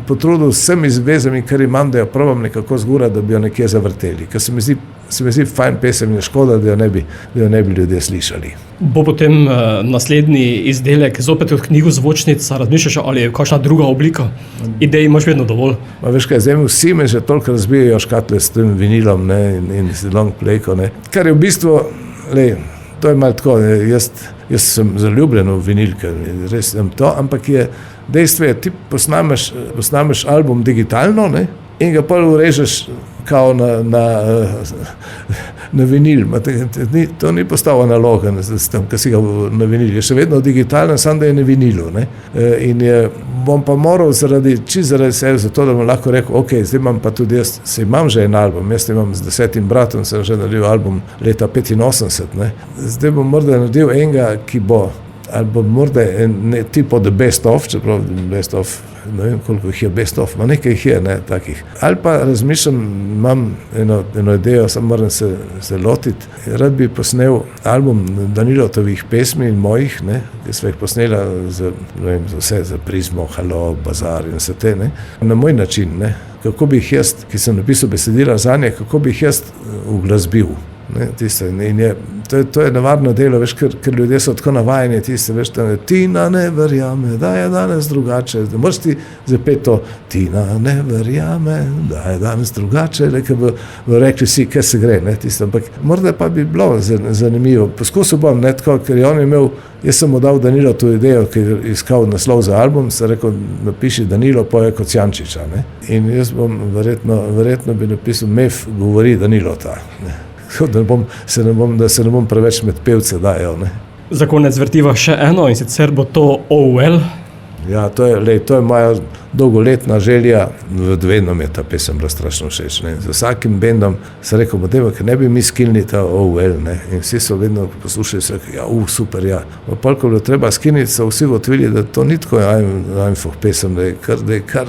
Speaker 1: potrudil s vsemi zvezami, kar imam, da jo probam nekako zgurati, da bi jo nekje zavrteli, ker se mi zdi fajn pesem in je škoda, da jo ne bi ljudje slišali.
Speaker 3: Bo potem naslednji izdelek zopet od knjigozvočnica, razmišljaš, ali je kakšna druga oblika? Idej imaš vedno dovolj.
Speaker 1: Veš kaj, zdaj vsi me že toliko razbijajo škatle s tem vinilom, ne, in s long playko, ne. Kar je v bistvu, to je malo tako, jaz sem zaljubljen v vinilke, res sem to, ampak dejstvo je, ti posnameš album digitalno, ne, in ga pol urežeš kao na vinil. To ni postal analogen, ko si ga na vinil. Je še vedno digitalen, samo da je na vinilu. Ne? In bom pa moral zaradi sebe, zato da bom lahko rekel, ok, zdaj imam pa tudi jaz, imam že en album, jaz imam z 10 bratom, sem že naredil album leta 85. Ne? Zdaj bom morda naredil enega, ki bo, ali bo morda tipo The Best Of, čeprav Best Of, ne vem koliko jih je Best Of, ma nekaj jih je, ne, takih. Ali pa razmišljam, imam eno idejo, samo moram se lotiti. Rad bi posnel album Danilotovih pesmi in mojih, ne, ki sva jih posnela za vse, za Prizmo, Halo, Bazar in vse te, ne, na moj način, ne, kako bi jih jaz, ki sem napisal besedila zanje, kako bi jih jaz uglasbil. To je nevarno delo, veš, ker ljudje so tako navajeni, veš, Tina ne verjame, da je danes drugače, da moraš ti zapeti to, Tina ne verjame, da je danes drugače, ker bo rekli si, kaj se gre, ne, ampak morda pa bi bilo zanimivo. Poskusil bom, ne, tako, ker je on imel, jaz sem mu dal Danilo to idejo, ki je iskal naslov za album, se rekel, napiši Danilo poje Kocijančiča, ne, in jaz bom verjetno bi napisal Mef govori Danilota, ne. Da se ne bom preveč med pevce dajal. Ne.
Speaker 3: Za konec vrtiva še eno in sicer bo to Oh Well.
Speaker 1: Ja, to je moja dolgoletna želja, vedno mi je ta pesem bila strašno všeč. Z vsakim bendom se rekel, ker ne bi mi skinili ta Oh Well, ne. In vsi so vedno poslušali, se rekel, ja, super, ja. Pa ko bilo treba skiniti, so vsi gotovili, da to ni tako einfach pesem, da je kar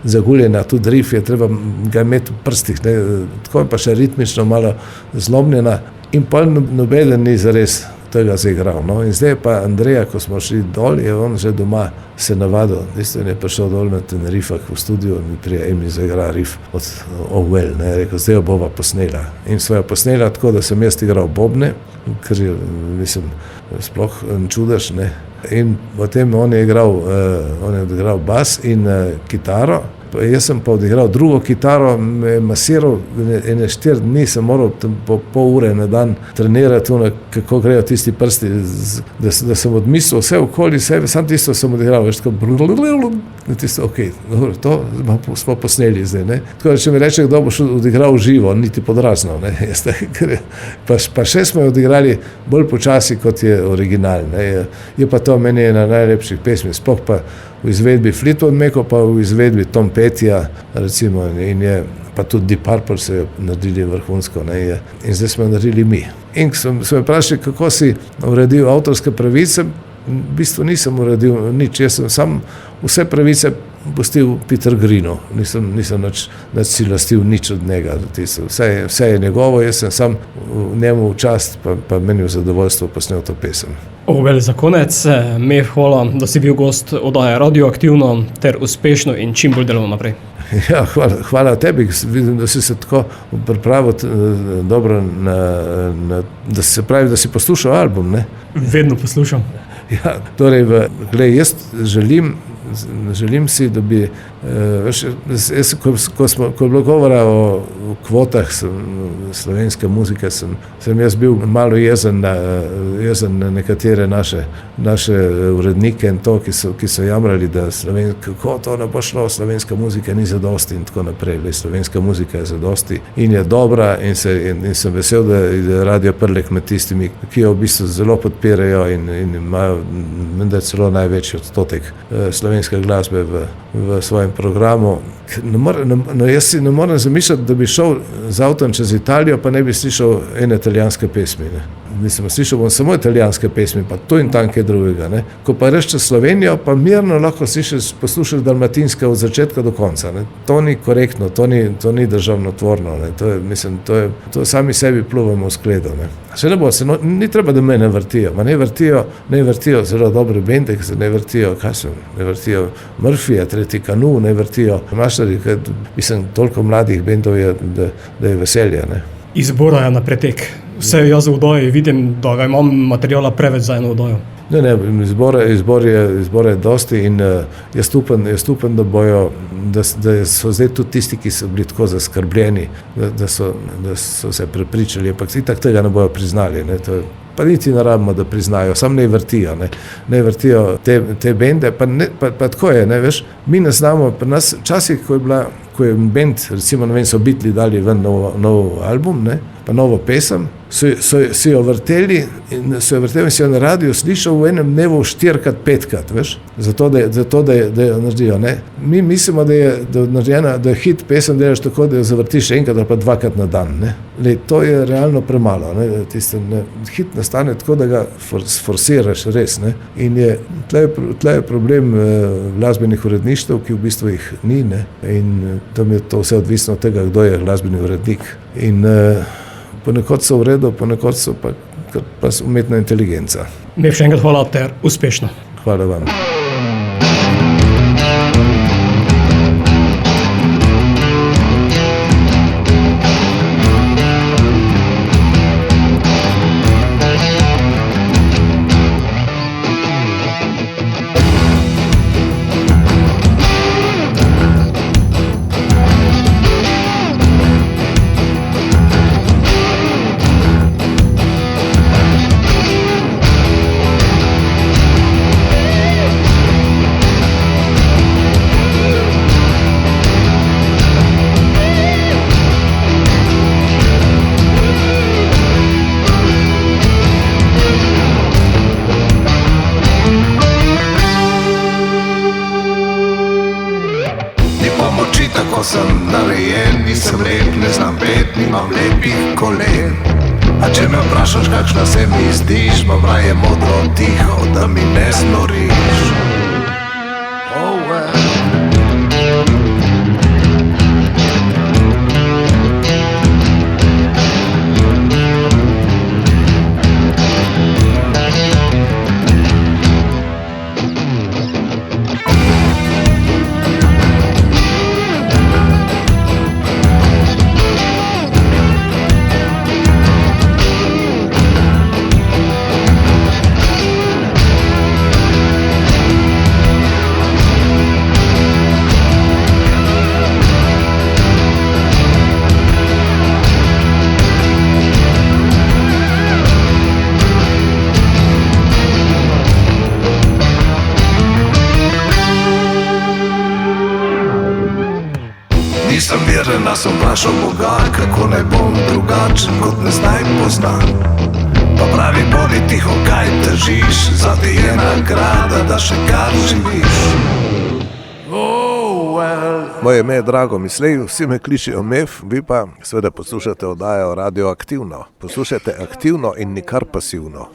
Speaker 1: zaguljena, tudi riff je treba ga imeti v prstih, ne. Tako je pa še ritmično malo zlomljena in pol nobeden ni zares tega zaigral. No? In zdaj pa Andreja, ko smo šli dol, je on že doma se navadil, je prišel dol na Tenerifah v studio in prije Emi zaigra riff od Oh Well, ne, rekel, zdaj jo bova posnela. In sva jo posnela tako, da sem jaz igral bobne, ker je, mislim, sploh čudež, ne. In potem on je odigral bas in kitaro, jaz sem pa odigral drugo kitaro, me je masiral, ene 4 dni sem moral po pol ure na dan trenirati, kako grejo tisti prsti, da sem odmislil vse okoli sebe, sam tisto sem odigral, veš, tako tisto, ok, dobro, to smo posneli zdaj, ne. Tako da, če mi reče, kdo bo odigral živo, niti podrazno, ne, pa še smo jo odigrali bolj počasi, kot je original, ne. Je pa to meni ena najlepših pesmi, sploh pa v izvedbi Fleetwood Maca, pa v izvedbi Tom Pettyja, recimo, in je pa tudi Deep Purple se naredili vrhunsko, ne, in zdaj smo naredili mi. In so me vprašali, kako si uredil avtorske pravice, v bistvu nisem uredil nič, jaz sem sam vse pravice pustil Peter Greenu, nisem nič si lastil nič od njega, vse je njegovo, jaz sem sam njemu v čast, pa meni v zadovoljstvo posnel to pesem.
Speaker 3: Oh Well, za konec, Mef, hvala, da si bil gost oddaje Radioaktivno ter uspešno in čim bolj delamo naprej.
Speaker 1: Ja, hvala tebi, vidim, da si se tako pripravil dobro, da si poslušal album, ne?
Speaker 3: Vedno poslušam.
Speaker 1: Ja, torej, jaz želim si, da bi, ko je bilo govora o v kvotah slovenske muzike sem jaz bil malo jezen na nekatere naše urednike in to, ki so jamrali, da kako to ne bo šlo, slovenska muzika ni zadosti in tako naprej. Slovenska muzika je zadosti in je dobra in sem vesel, da je Radio Prlek med tistimi, ki jo v bistvu zelo podpirajo in imajo menda celo največji odstotek slovenske glasbe v svojem programu. Jaz si ne morem zamišljati, da bi šel z avtom čez Italijo, pa ne bi slišal ene italijanske pesmi. Slišal bom samo italijanske pesmi, pa to in tam kaj drugega. Ne. Ko pa reš čez Slovenijo, pa mirno lahko poslušaš dalmatinske od začetka do konca. Ne. To ni korektno, to ni državnotvorno. Ne. To sami sebi pluvamo v skledo. Ne. Še ne bo, ni treba, da me ne vrtijo. Ne vrtijo zelo dobre bende, ne vrtijo Murphyja, Tretji Kanu, ne vrtijo Mašari, toliko mladih bendov je, da je veselje. Ne.
Speaker 3: Izbora je na pretek. Vse jaz v oddaji vidim, da ga imam materijala preveč za eno oddajo.
Speaker 1: Ne, izbor je dosti in jaz upam, da so zdaj tudi tisti, ki so bili tako zaskrbljeni, da so se prepričali, ampak itak tega ne bojo priznali. Ne, pa niti ne rabimo, da priznajo, samo ne vrtijo. Ne vrtijo te bende, pa tako je, ne veš, mi ne znamo, pri nas včasih, ko je bend, recimo, ne vem, so Beatli dali ven nov album, ne, pa novo pesem, so jo vrteli in si jo na radiju slišal v enem dnevu 4-5, veš, zato da jo naredijo, ne. Mi mislimo, da je hit pesem delaš tako, da jo zavrtiš enkrat ali pa 2 na dan, ne. To je realno premalo, ne. Hit nastane tako, da ga forsiraš res, ne. In tle je problem glasbenih uredništev, ki v bistvu jih ni, ne. In tam je to vse odvisno od tega, kdo je glasbeni urednik. In ponekod so v redu, ponekod so pa umetna inteligenca.
Speaker 3: Lep še enkrat hvala ter uspešno.
Speaker 1: Hvala vam.
Speaker 2: Tako sem narejen, nisem lep, ne znam pet, nimam lepih kolen. A če me vprašaš, kakšna se mi zdiš, bom raje modro tiho, da mi ne snoriš. Oh well. Nisem veren, a sem vprašal Boga, kako naj bom drugačen, kot ne zdaj poznam. Pa pravi, bodi tiho, kaj težiš, zate je nagrada, da še kar živiš. Oh, well.
Speaker 1: Moje ime je Drago Mislej, vsi me kličijo Mef, vi pa seveda poslušate oddajo Radioaktivno. Poslušajte aktivno in nikar pasivno.